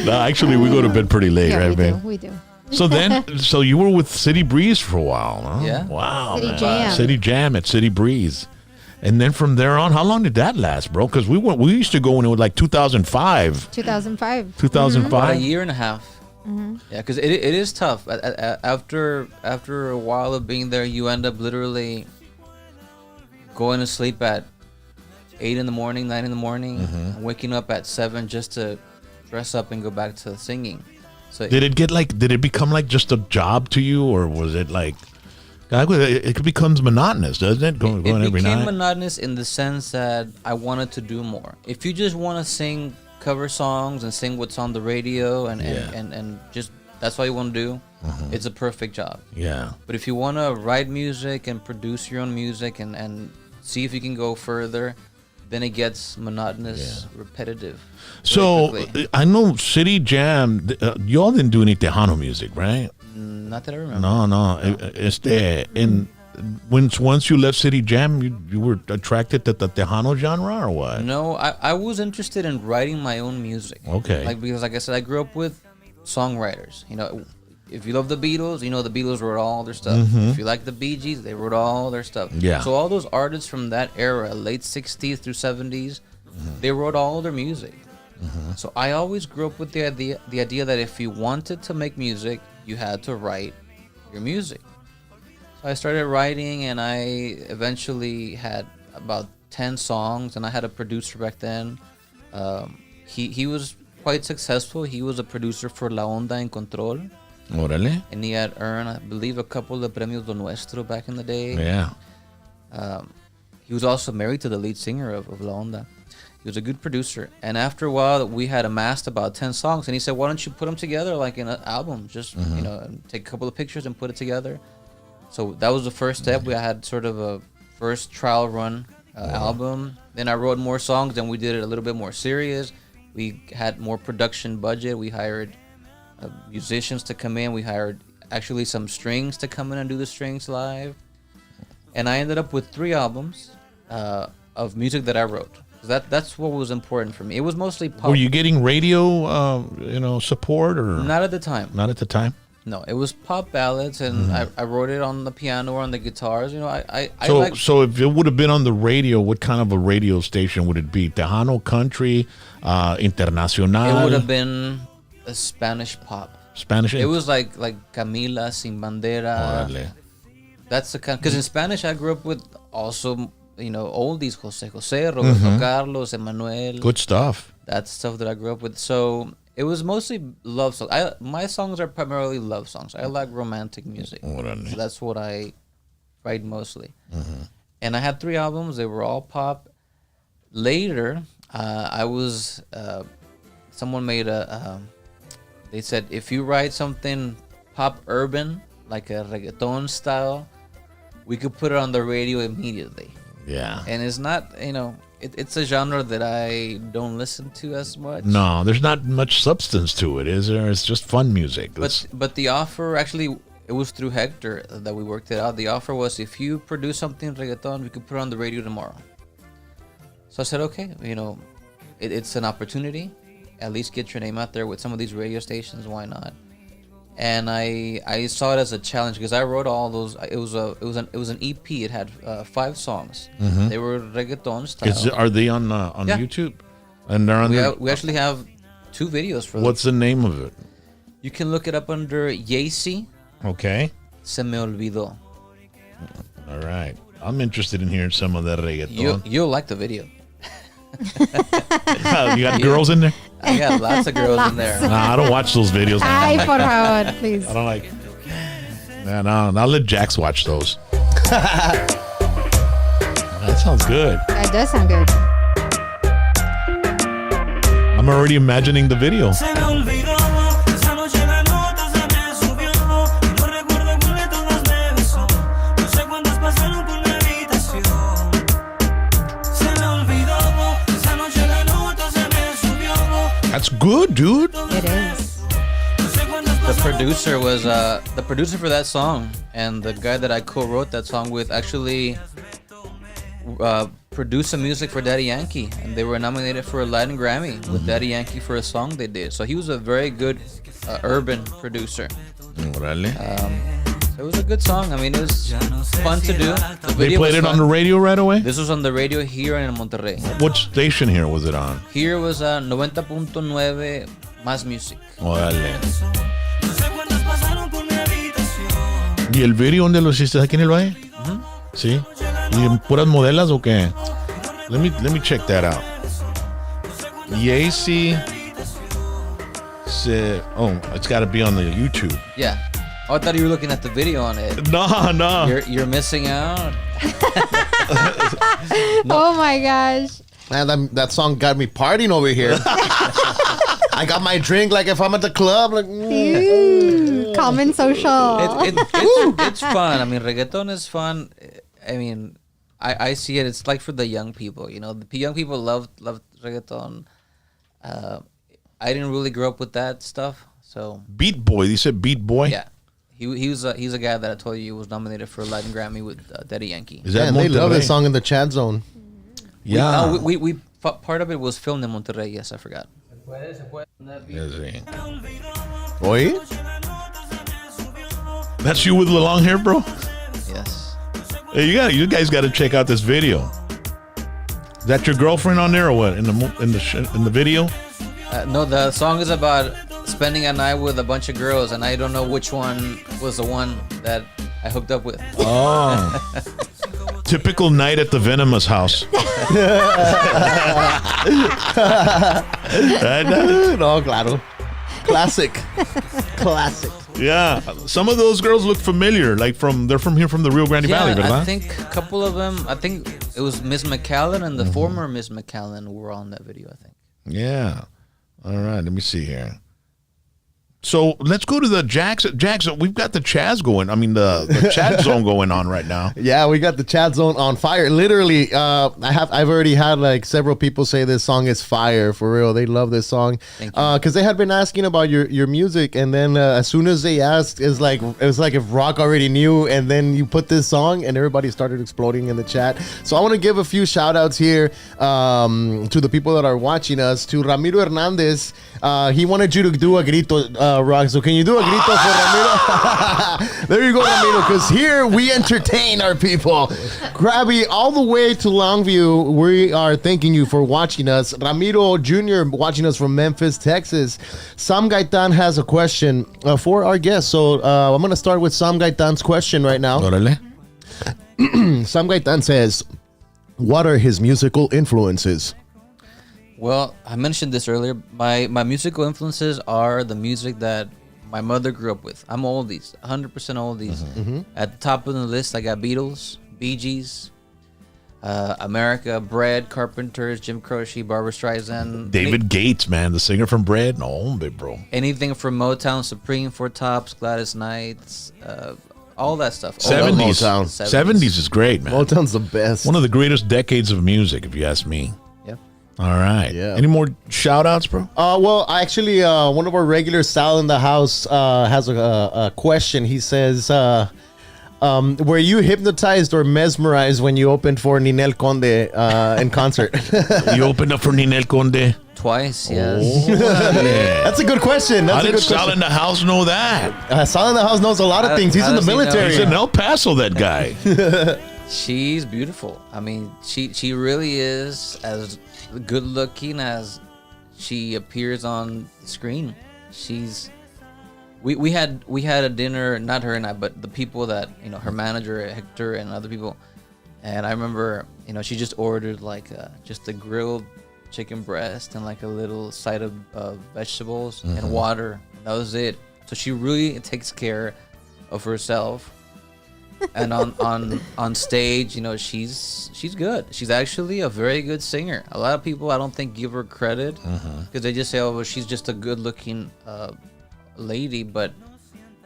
No, actually, we go to bed pretty late, Yeah, right, we man? do. We do. So you were with City Breeze for a while, huh? Yeah. Wow. City man. Jam. City Jam at City Breeze. And then from there on, how long did that last, bro? Because we used to go when it was like 2005. 2005. 2005. About a year and a half. Yeah, because it is tough. After a while of being there, you end up literally going to sleep at 8 in the morning, 9 in the morning, and waking up at 7 just to dress up and go back to singing. So Did it become like just a job to you, or was it like, it becomes monotonous, doesn't it? Going it every became night. monotonous in the sense that I wanted to do more. If you just want to sing cover songs and sing what's on the radio and just that's all you want to do, it's a perfect job. Yeah. But if you want to write music and produce your own music and see if you can go further, then it gets monotonous, repetitive. So very quickly. I know City Jam. Y'all didn't do any Tejano music, right? Not that I remember. No. And once you left City Jam, you were attracted to the Tejano genre, or what? No, I was interested in writing my own music. Okay. Because like I said, I grew up with songwriters. You know, if you love the Beatles, you know the Beatles wrote all their stuff. If you like the Bee Gees, they wrote all their stuff. Yeah. So all those artists from that era, late 60s through 70s, they wrote all their music. So I always grew up with the idea that if you wanted to make music, you had to write your music. So I started writing, and I eventually had about 10 songs, and I had a producer back then. He was quite successful. He was a producer for La Onda en Control. Órale. And he had earned, I believe, a couple of premios do Nuestro back in the day. Yeah. He was also married to the lead singer of La Onda. He was a good producer. And after a while, we had amassed about 10 songs. And he said, why don't you put them together like in an album? Just, you know, and take a couple of pictures and put it together. So that was the first step. We had sort of a first trial run album. Then I wrote more songs, and we did it a little bit more serious. We had more production budget. We hired musicians to come in. We hired actually some strings to come in and do the strings live. And I ended up with 3 albums of music that I wrote. That's what was important for me. It was mostly pop. Were you getting radio, support, or Not at the time. not at the time? No, it was pop ballads, and I wrote it on the piano or on the guitars. You know, I So, like. so if it would have been on the radio, what kind of a radio station would it be? Tejano, country, internacional? It would have been a Spanish pop. Spanish. It was like Camila, Sin Bandera. Órale. That's the kind. Because in Spanish, I grew up with also, oldies, Jose, Roberto Carlos, Emmanuel. Good stuff. That's stuff that I grew up with. So it was mostly love songs. My songs are primarily love songs. I like romantic music. Órale. So that's what I write mostly. And I had 3 albums. They were all pop. Later, someone made they said, if you write something pop urban, like a reggaeton style, we could put it on the radio immediately. Yeah. And it's not, it's a genre that I don't listen to as much. No, there's not much substance to it, is there? It's just fun music. But the offer, actually, it was through Hector that we worked it out. The offer was, if you produce something reggaeton, we could put it on the radio tomorrow. So I said, okay, it's an opportunity. At least get your name out there with some of these radio stations. Why not? And I saw it as a challenge because I wrote all those. It was an EP. It had 5 songs. They were reggaeton style. Are they on YouTube? And they're on. We actually have 2 videos for them. What's the name of it? You can look it up under Yeisi. Okay. Se me olvidó. All right. I'm interested in hearing some of that reggaeton. You'll like the video. You got girls in there? I got lots of girls in there. Nah, I don't watch those videos. Ay, por favor, please. I don't like. Yeah, no, I'll let Jax watch those. That sounds good. That does sound good. I'm already imagining the video. Se me olvidó, esa noche la nota se me subió. No recuerdo cuál de todas me besó. No sé cuántas pasaron por mi habitación. Se me olvidó, esa noche la nota se me subió. That's good, dude. It is. The producer was the producer for that song, and the guy that I co-wrote that song with actually produced some music for Daddy Yankee, and they were nominated for a Latin Grammy with Daddy Yankee for a song they did. So he was a very good urban producer. Órale. So it was a good song. I mean, it was fun to do. The They video played was it on fun. the radio right away? This was on the radio here in Monterrey. What station here was it on? Here was 90.9 Más Music. Órale. No sé cuántas pasaron por mi habitación. ¿Y el video dónde lo hiciste? ¿Aquí en el Valle? Sí. ¿Y en puras modelas o qué? Let me check that out. Yeisi. It's got to be on the YouTube. Yeah. Oh, I thought you were looking at the video on it. No. You're missing out. Oh my gosh. Man, that song got me partying over here. I got my drink like if I'm at the club. Like, Ooh, common social. It's fun. I mean, reggaeton is fun. I mean, I see it. It's like for the young people. The young people love reggaeton. I didn't really grow up with that stuff. So Beat Boy. You said Beat Boy? yeah, he's a guy that I told you was nominated for a Latin Grammy with Daddy Yankee. Is that man, they love Monterrey? this song in the chat zone. Yeah. We part of it was filmed in Monterrey. Yes, I forgot. Yes, sí. Oye? That's you with the long hair, bro? Yes. Hey, you guys got to check out this video. Is that your girlfriend on there or what? In the video? No, the song is about spending a night with a bunch of girls, and I don't know which one was the one that I hooked up with. Oh. Typical night at the Venomous house. No, claro. Classic. Classic. Yeah. Some of those girls look familiar. They're from here from the Rio Grande Valley, I ¿verdad? think a couple of them. I think it was Miss McAllen and the former Miss McAllen were on that video, I think. Yeah. All right. Let me see here. So let's go to the Jackson. Jackson, we've got the Chaz going. I mean, the chat zone going on right now. Yeah, we got the chat zone on fire. Literally, I've already had like several people say this song is fire for real. They love this song because they had been asking about your music, and then as soon as they asked, it was like if Rock already knew, and then you put this song, and everybody started exploding in the chat. So I want to give a few shout outs here to the people that are watching us. To Ramiro Hernandez, he wanted you to do a grito. Rock, so can you do a grito for Ramiro? There you go, Ramiro, because here we entertain our people. Krabby, all the way to Longview, we are thanking you for watching us. Ramiro Jr. watching us from Memphis, Texas. Sam Gaitan has a question for our guest. So I'm going to start with Sam Gaitan's question right now. Órale. Sam Gaitan says, what are his musical influences? Well, I mentioned this earlier. My musical influences are the music that my mother grew up with. I'm oldies, 100% oldies. At the top of the list, I got Beatles, Bee Gees, America, Bread, Carpenters, Jim Croce, Barbra Streisand. David Gates, man, the singer from Bread. No, hombre, bro. Anything from Motown, Supreme, Four Tops, Gladys Knight, all that stuff. 70s. Motown. 70s is great, man. Motown's the best. One of the greatest decades of music, if you ask me. Yep. All right. Yeah. Any more shout outs, bro? Well, actually, one of our regulars, Sal in the house, has a question. He says, were you hypnotized or mesmerized when you opened for Ninel Conde in concert? You opened up for Ninel Conde? Twice, yes. That's a good question. How That's a did good Sal in question. the house know that? Sal in the house knows a lot of things. He's How in the does he know? military. He's in El Paso, that guy. She's beautiful. I mean, she really is as good looking as she appears on the screen. She's we had a dinner, not her and I, but the people that, you know, her manager Hector and other people. And I remember, you know, she just ordered like just a grilled chicken breast and like a little side of vegetables and water. That was it. So she really takes care of herself. And on stage, you know, she's good. She's actually a very good singer. A lot of people, I don't think, give her credit because they just say, oh, well, she's just a good looking lady, but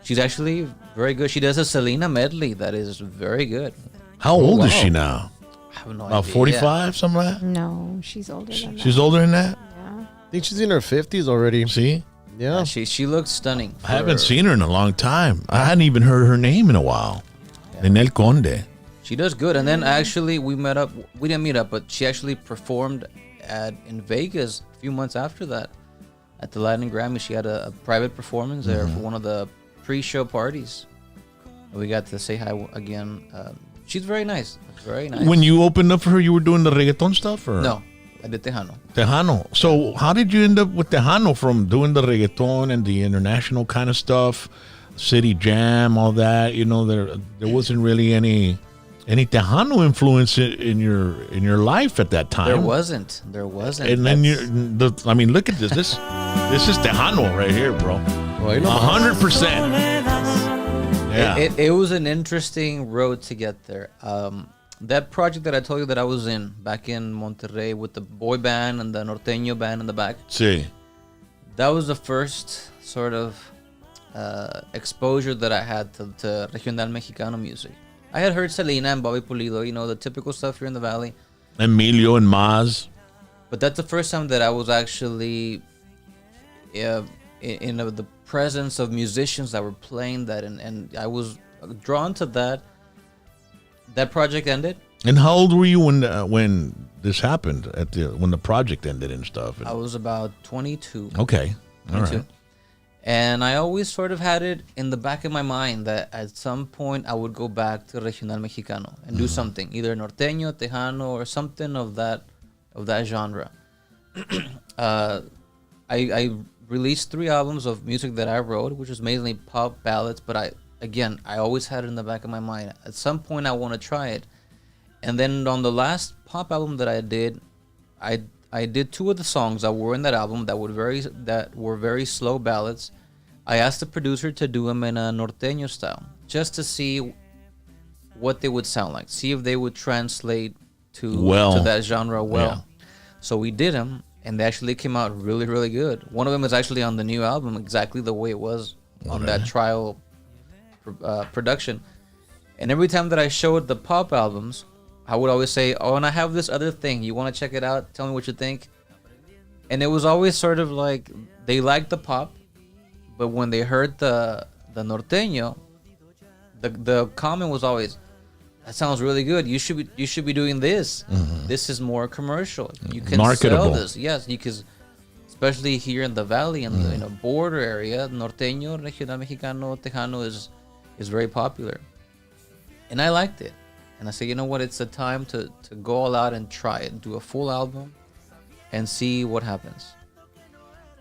she's actually very good. She does a Selena medley that is very good. How old is wow. she now? I have no About idea. 45, something like that? No, she's older than that. She's older than that? Yeah. I think she's in her 50s already. See? Yeah. She looks stunning. I haven't seen her in a long time. I hadn't even heard her name in a while. Ninel Conde. She does good. And then actually we met up. We didn't meet up, but she actually performed in Vegas a few months after that at the Latin Grammy. She had a private performance there for one of the pre-show parties. We got to say hi again. She's very nice. Very nice. When you opened up for her, you were doing the reggaeton stuff? Or? No, I did Tejano. Tejano. So how did you end up with Tejano from doing the reggaeton and the international kind of stuff, City Jam, all that? You know, there wasn't really any Tejano influence in your life at that time. There wasn't. And then I mean, look at this. This is Tejano right here, bro. Well, you know, 100%. Yeah. It was an interesting road to get there. That project that I told you that I was in back in Monterrey with the boy band and the norteño band in the back. See. That was the first sort of exposure that I had to regional Mexicano music. I had heard Selena and Bobby Pulido, you know, the typical stuff here in the Valley. Emilio and Maz. But that's the first time that I was actually in the presence of musicians that were playing that, and I was drawn to that. That project ended. And how old were you when this happened? When the project ended and stuff? I was about 22. Okay, all 22. right. And I always sort of had it in the back of my mind that at some point I would go back to regional Mexicano and do something, either norteño, tejano, or something of that genre. I released 3 albums of music that I wrote, which was mainly pop ballads, but I always had it in the back of my mind. At some point I want to try it. And then on the last pop album that I did, I did 2 of the songs that were in that album that were very slow ballads. I asked the producer to do them in a norteño style, just to see what they would sound like, see if they would translate to that genre well. Yeah. So we did them, and they actually came out really, really good. One of them is actually on the new album, exactly the way it was on that trial production. And every time that I showed the pop albums, I would always say, oh, and I have this other thing. You want to check it out? Tell me what you think. And it was always sort of like they liked the pop, but when they heard the norteño, the comment was always, that sounds really good. You should be doing this. This is more commercial. You can Marketable. sell this. Yes, because especially here in the valley and the border area, norteño, regional mexicano, tejano is very popular. And I liked it. And I said, you know what? It's a time to go all out and try it, do a full album, and see what happens.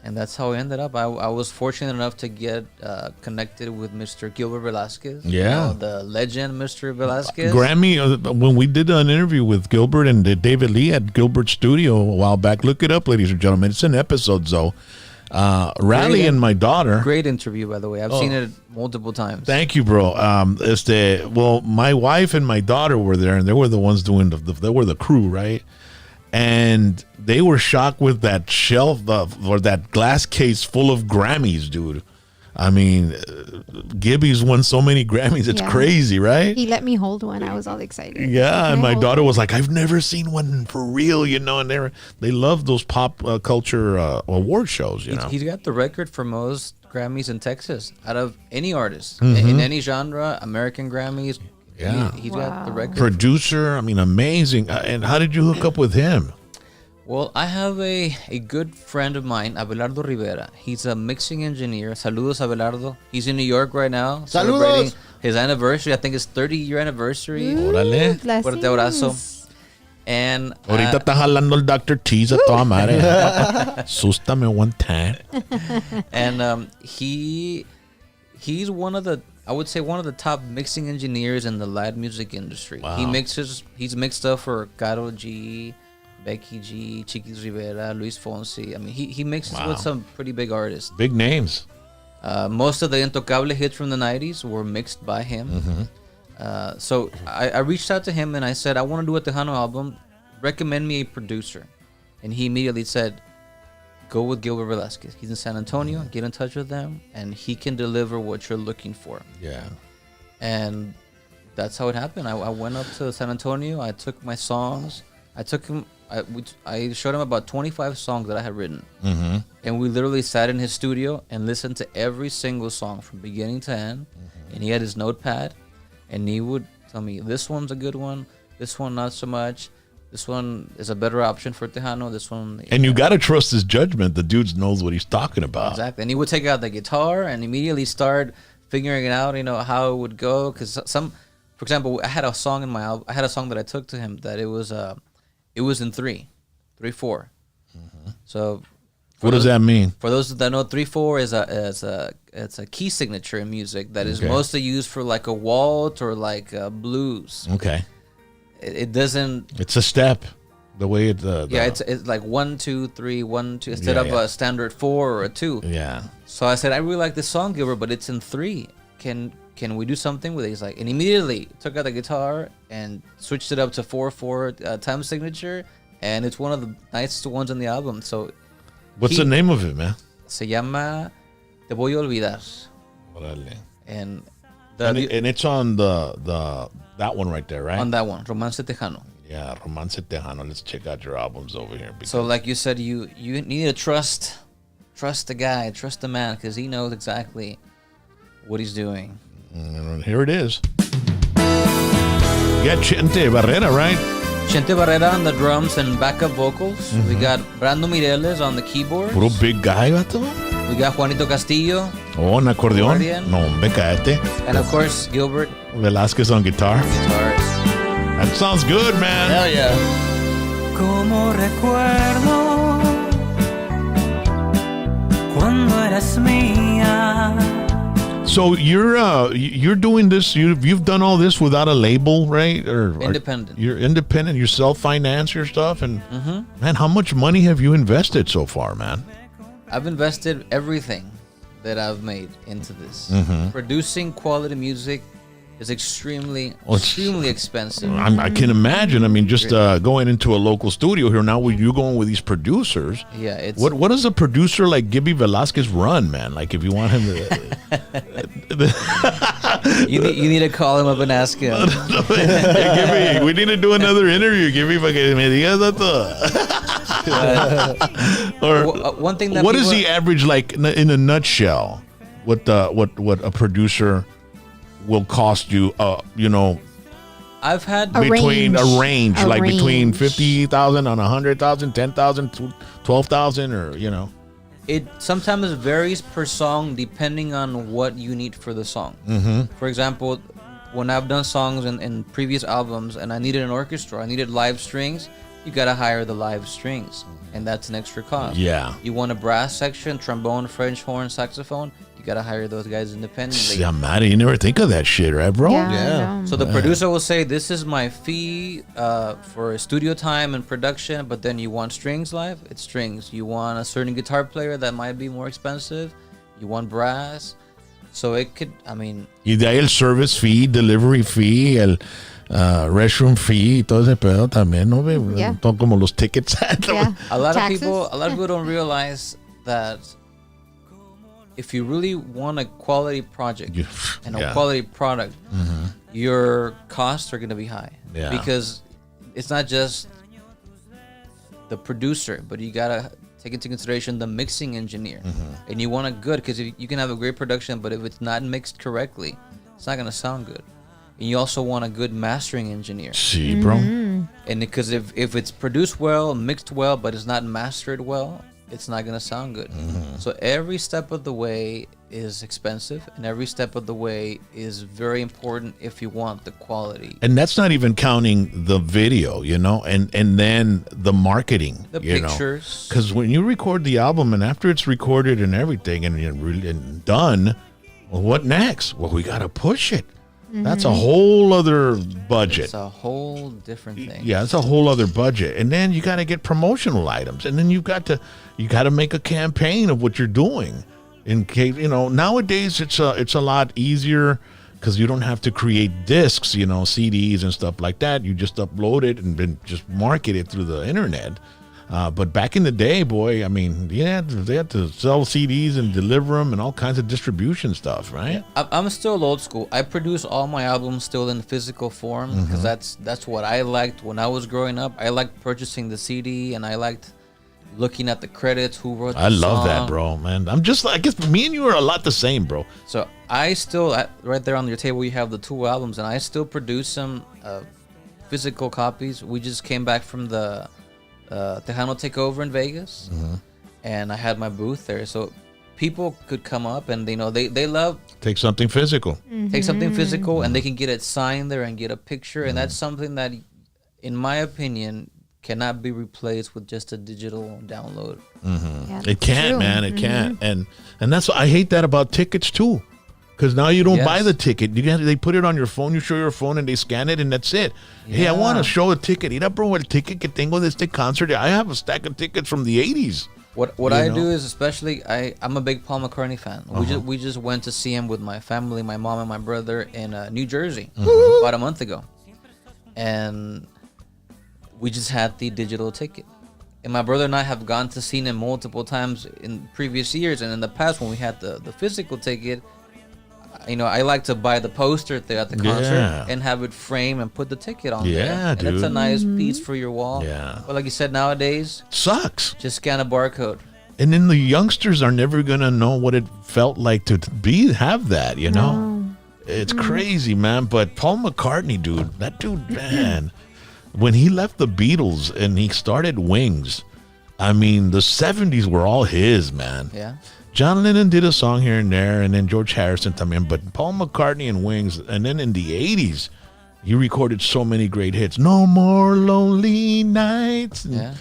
And that's how it ended up. I was fortunate enough to get connected with Mr. Gilbert Velasquez. Yeah. You know, the legend, Mr. Velasquez. Grammy, when we did an interview with Gilbert and David Lee at Gilbert's studio a while back, look it up, ladies and gentlemen. It's in episodes, though. Rally and my daughter. Great interview, by the way. I've seen it multiple times. Thank you, bro. My wife and my daughter were there, and they were the ones doing they were the crew, right? And they were shocked with that shelf or that glass case full of Grammys, dude. I mean, Gibby's won so many Grammys. It's Yeah. crazy, right? He let me hold one. I was all excited. Yeah, Can and I my hold daughter it? was like, "I've never seen one for real," and they love those pop culture award shows, He's got the record for most Grammys in Texas out of any artist in any genre. American Grammys. Yeah. He's got the Wow. record. Producer, I mean, amazing. And how did you hook up with him? Well, I have a good friend of mine, Abelardo Rivera. He's a mixing engineer. Saludos, Abelardo. He's in New York right now. Saludos. Celebrating his anniversary. I think it's 30-year anniversary. Órale. Fuerte abrazo. Blessings. And Ahorita está jalando el Dr. T's a toda madre. Sústame one time. he's one of the, I would say, one of the top mixing engineers in the live music industry. Wow. He's mixed stuff for Karol G, Becky G, Chiquis Rivera, Luis Fonsi. I mean, he mixes Wow. with some pretty big artists. Big names. Most of the Intocable hits from the 90s were mixed by him. So I reached out to him and I said, I want to do a Tejano album. Recommend me a producer. And he immediately said, go with Gilbert Velasquez. He's in San Antonio. Get in touch with them, and he can deliver what you're looking for. Yeah. And that's how it happened. I went up to San Antonio. I took my songs. I showed him about 25 songs that I had written. Mm-hmm. And we literally sat in his studio and listened to every single song from beginning to end. And he had his notepad, and he would tell me, this one's a good one, this one not so much, this one is a better option for Tejano, this one... And you got to trust his judgment. The dude knows what he's talking about. Exactly. And he would take out the guitar and immediately start figuring it out, how it would go. Because for example, I had a song in my album, I had a song that I took to him that it was in 3/4. So... What does that mean? For those that know, 3/4 is a key signature in music that is mostly used for like a waltz or like a blues. Okay. It doesn't. It's a step. The way it. It's like 1 2 3 1 2 instead of a standard 4 or a 2. Yeah. So I said, I really like this song, Gilbert, but it's in 3. Can we do something with it? He's like, and immediately took out the guitar and switched it up to 4/4 time signature, and it's one of the nicest ones on the album. So. What's the name of it, man? Se llama Te Voy a Olvidar. Órale. And And it's on that one right there, right? on that one, Romance Tejano. Yeah, Romance Tejano. Let's check out your albums over here. So like you said, you need to trust the guy, trust the man, because he knows exactly what he's doing. And here it is. You got Chente Barrera, right? Chente Barrera on the drums and backup vocals. We got Brando Mireles on the keyboards. Puro big guy, vato. We got Juanito Castillo. Oh, un acordeón. Accordion. No, hombre, cállate. And of course, Gilbert Velázquez on guitar. guitars. That sounds good, man. Hell yeah. Como recuerdo cuando eras mía. So you're doing this. You've done all this without a label, right? Or Independent. You're independent. You self-finance your stuff, and man, how much money have you invested so far, man? I've invested everything that I've made into this. Producing quality music is extremely expensive. I can imagine. I mean, just going into a local studio here now, you're going with these producers. Yeah, it's What does a producer like Gibby Velasquez run, man? Like if you want him to, you need to call him up and ask him. Hey, Gibby, we need to do another interview. Gibby, para que me digas esto. Or One thing that what is people- the average, like in a nutshell? What a producer will cost you? I've had Between range. a range, A like between range. 50,000 and 100,000, 10,000, 12,000, or it sometimes varies per song depending on what you need for the song. For example, when I've done songs in previous albums and I needed an orchestra, I needed live strings, you gotta hire the live strings, and that's an extra cost. Yeah. You want a brass section, trombone, French horn, saxophone, you gotta hire those guys independently. Yeah, man, you never think of that shit, right, bro? Yeah. Yeah. So the producer will say, this is my fee for studio time and production, but then you want strings live, it's strings. You want a certain guitar player that might be more expensive, you want brass. So it could, I mean... Y de ahí el service fee, delivery fee, el restroom fee, y todo ese pedo también, ¿no? Yeah. Todo como los tickets. Yeah. A lot Taxes. of people don't realize that if you really want a quality project and a Yeah. quality product, your costs are going to be high. Yeah. Because it's not just the producer, but you got to take into consideration the mixing engineer. And you want it good, because you can have a great production, but if it's not mixed correctly, it's not going to sound good. And you also want a good mastering engineer. See, bro. And because if it's produced well, mixed well, but it's not mastered well, it's not going to sound good. So every step of the way is expensive, and every step of the way is very important if you want the quality. And that's not even counting the video, you know, and then the marketing, The you pictures. Because when you record the album and after it's recorded and everything and done, well, what next? Well, we got to push it. That's a whole other budget. It's a whole different thing. Yeah, it's a whole other budget. And then you got to get promotional items. And then you got to make a campaign of what you're doing. In case, you know, nowadays it's a lot easier because you don't have to create discs, you know, CDs and stuff like that. You just upload it and then just market it through the internet. But back in the day, boy, I mean, they had to sell CDs and deliver them and all kinds of distribution stuff, right? I'm still old school. I produce all my albums still in physical form because that's what I liked when I was growing up. I liked purchasing the CD, and I liked looking at the credits, who wrote the I love that, song. bro, man. I'm just, I guess me and you are a lot the same, bro. So I still, right there on your table, you have the 2 albums, and I still produce some physical copies. We just came back from the Tejano Takeover in Vegas, and I had my booth there. So people could come up, and they love Take something physical. take something physical, and they can get it signed there and get a picture, and that's something that, in my opinion, cannot be replaced with just a digital download. Yeah, It can't, true. man. It can't. And that's what I hate that about tickets too. Because now you don't Yes. buy the ticket. They put it on your phone. You show your phone and they scan it and that's it. Hey, I want to Yeah. show a ticket. Mira, bro, el ticket que tengo de este concert. I have a stack of tickets from the 80s. What You I know? do is, especially, I'm a big Paul McCartney fan. We just went to see him with my family, my mom and my brother, in New Jersey about a month ago, and we just had the digital ticket. And my brother and I have gone to see him multiple times in previous years, and in the past when we had the physical ticket, I like to buy the poster there at the concert Yeah. and have it framed and put the ticket on Yeah, there. And it's a dude. nice piece for your wall. Yeah. But like you said, nowadays, Sucks. just scan a barcode. And then the youngsters are never going to know what it felt like to have that, you know? It's crazy, man. But Paul McCartney, dude, that dude, man, when he left the Beatles and he started Wings, I mean, the 70s were all his, man. Yeah. John Lennon did a song here and there, and then George Harrison también, but Paul McCartney and Wings, and then in the 80s, he recorded so many great hits. No More Lonely Nights. Yeah.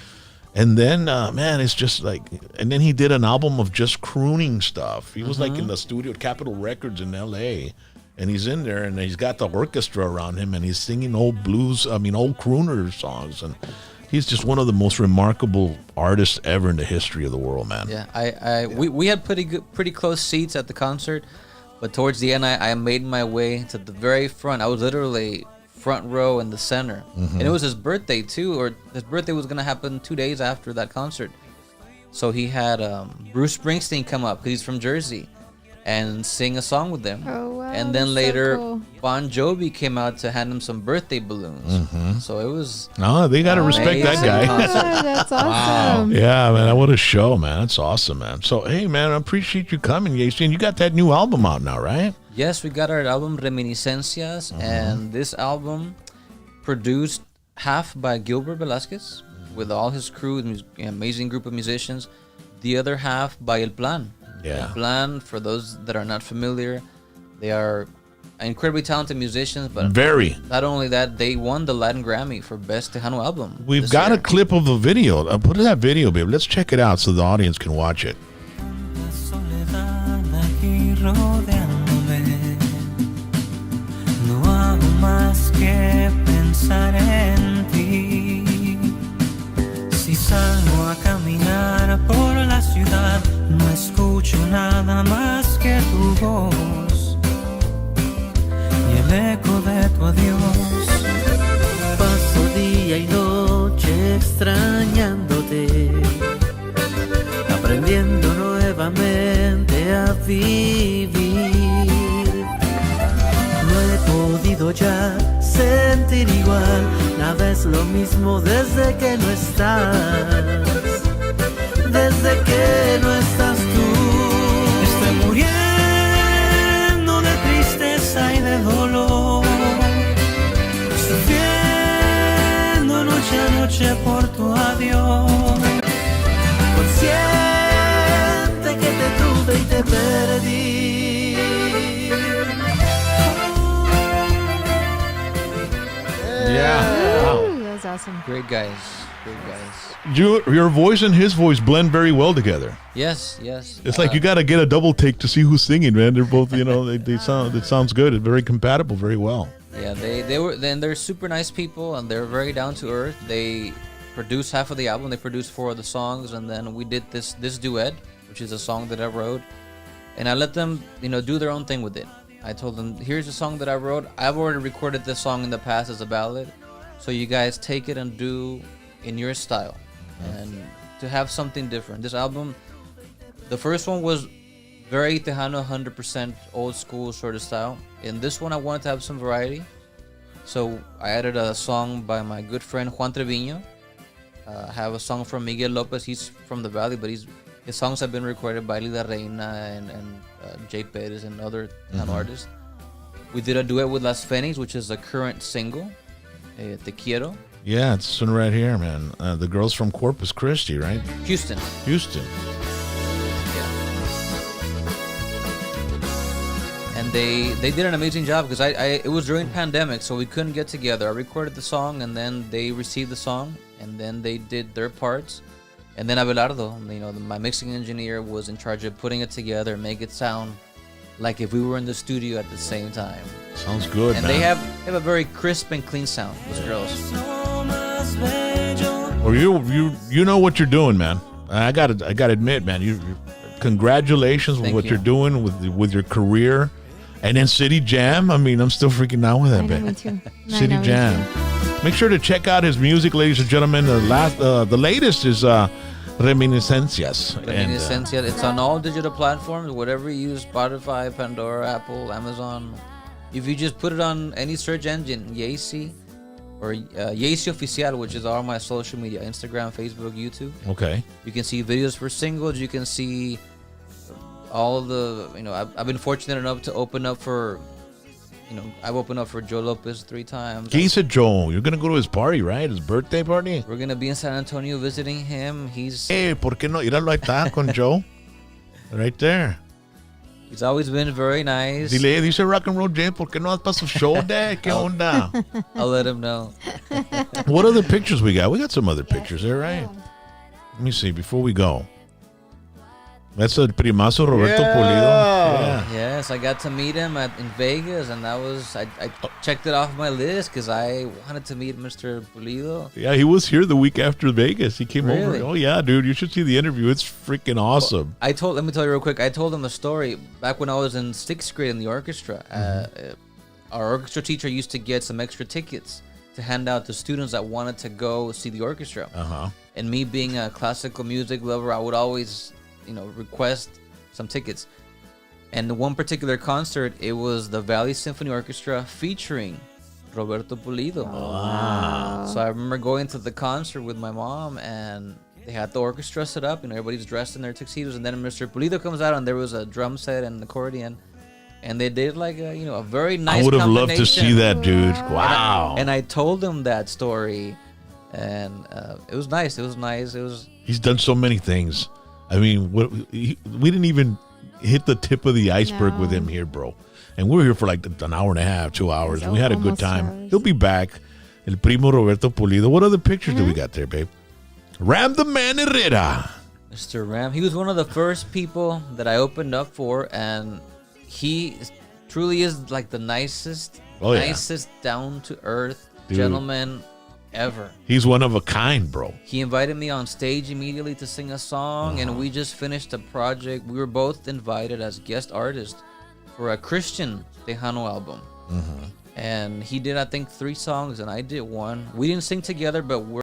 And then, man, it's just like, and then he did an album of just crooning stuff. He was like in the studio at Capitol Records in L.A., and he's in there, and he's got the orchestra around him, and he's singing old crooner songs, and he's just one of the most remarkable artists ever in the history of the world, man. Yeah, we had pretty close seats at the concert, but towards the end, I made my way to the very front. I was literally front row in the center, and it was his birthday too, or his birthday was gonna happen 2 days after that concert. So he had Bruce Springsteen come up because he's from Jersey, and sing a song with them. Oh, wow, And then so later, cool. Bon Jovi came out to hand him some birthday balloons. So it was. No, they got to respect that Amazing guy. concert. That's awesome. Yeah, man, what a show, man. That's awesome, man. So, hey, man, I appreciate you coming, Yeisi. And you got that new album out now, right? Yes, we got our album Reminiscencias, and this album produced half by Gilbert Velasquez with all his crew, amazing group of musicians. The other half by El Plan. Yeah. El Plan, for those that are not familiar, they are incredibly talented musicians, but Very. not only that, they won the Latin Grammy for Best Tejano Album. We've this got year. a clip of the video. Put that video, babe. Let's check it out so the audience can watch it. La soledad aquí rodeándome. No hago más que pensar en ti. Si salgo a caminar por la ciudad, no escucho nada más que tu voz y el eco de tu adiós. Paso día y noche extrañándote, aprendiendo nuevamente a vivir. igual, nada es lo mismo desde que no estás, desde que no estás tú. Estoy muriendo de tristeza y de dolor, sufriendo noche a noche por tu adiós, consciente que te tuve y te perdí. Yeah. Wow. Ooh, that was awesome. Great guys. Great guys. Your voice and his voice blend very well together. Yes, yes. It's like you got to get a double take to see who's singing, man. They're both, they sound. It sounds good. It's very compatible, very well. Yeah, they're super nice people and they're very down to earth. They produced half of the album. They produced 4 of the songs, and then we did this duet, which is a song that I wrote, and I let them do their own thing with it. I told them, here's a song that I wrote. I've already recorded this song in the past as a ballad, so you guys take it and do in your style, and to have something different. This album, the first one was very Tejano, 100% old school sort of style. In this one, I wanted to have some variety, so I added a song by my good friend Juan Treviño. I have a song from Miguel Lopez. He's from the Valley, but his songs have been recorded by Lida Reina and Jay Perez and other artists. We did a duet with Las Fenix, which is a current single, Te Quiero. Yeah, it's this one right here, man. The girls from Corpus Christi, right? Houston. Houston. Yeah. And they did an amazing job because it was during pandemic, so we couldn't get together. I recorded the song, and then they received the song, and then they did their parts. And then Abelardo, my mixing engineer, was in charge of putting it together, make it sound like if we were in the studio at the same time. Sounds good, And man. they have a very crisp and clean sound, those girls. Well, you know what you're doing, man. I gotta admit, man. Congratulations with Thank what you. you're doing with your career, and then City Jam. I mean, I'm still freaking out with that, I know, me man. too. I City know, me Jam. too. Make sure to check out his music, ladies and gentlemen. The latest is Reminiscencias. Reminiscencia. It's on all digital platforms, whatever you use, Spotify, Pandora, Apple, Amazon. If you just put it on any search engine, Yeisi, or Yeisi Oficial, which is all my social media, Instagram, Facebook, YouTube. Okay. You can see videos for singles. You can see all the, I've been fortunate enough to open up for, I've opened up for Joe Lopez 3 times. ¿Qué dice Joe? You're going to go to his party, right? His birthday party? We're going to be in San Antonio visiting him. He's ¿Por qué no? Míralo ahí está con Joe. Right there. always been very nice. Dile, dice RocknRollJames, ¿por qué no vas para su show, Dad? ¿Qué onda? I'll let him know. What other pictures we got? We got some other pictures there, right? Let me see before we go. That's a primazo Roberto Yeah. Pulido. Yeah. Yes, I got to meet him in Vegas, and I checked it off my list because I wanted to meet Mr. Pulido. Yeah, he was here the week after Vegas. He came Really? over. Oh, yeah, dude. You should see the interview. It's freaking awesome. Let me tell you real quick. I told him a story back when I was in 6th grade in the orchestra. Our orchestra teacher used to get some extra tickets to hand out to students that wanted to go see the orchestra. Uh-huh. And me being a classical music lover, I would always, request some tickets. And the one particular concert, it was the Valley Symphony Orchestra featuring Roberto Pulido. Wow. So I remember going to the concert with my mom, and they had the orchestra set up, and everybody's dressed in their tuxedos, and then Mr. Pulido comes out, and there was a drum set and an accordion, and they did like a very nice. I would have loved to see combination. that, dude. Wow. And I told him that story, and it was nice. It was nice. It was. He's done so many things. I mean, we didn't even hit the tip of the iceberg with him here, bro. And we were here for like an hour and a half, 2 hours. We had a good Almost 2 time. hours. He'll be back. El primo Roberto Pulido. What other pictures do we got there, babe? Ram the Man Herrera. Mr. Ram, he was one of the first people that I opened up for, and he truly is like the nicest, nicest down to earth gentleman ever. He's one of a kind, bro. He invited me on stage immediately to sing a song, and we just finished a project. We were both invited as guest artists for a Christian Tejano album. And he did, I think, 3 songs, and I did 1. We didn't sing together, but we're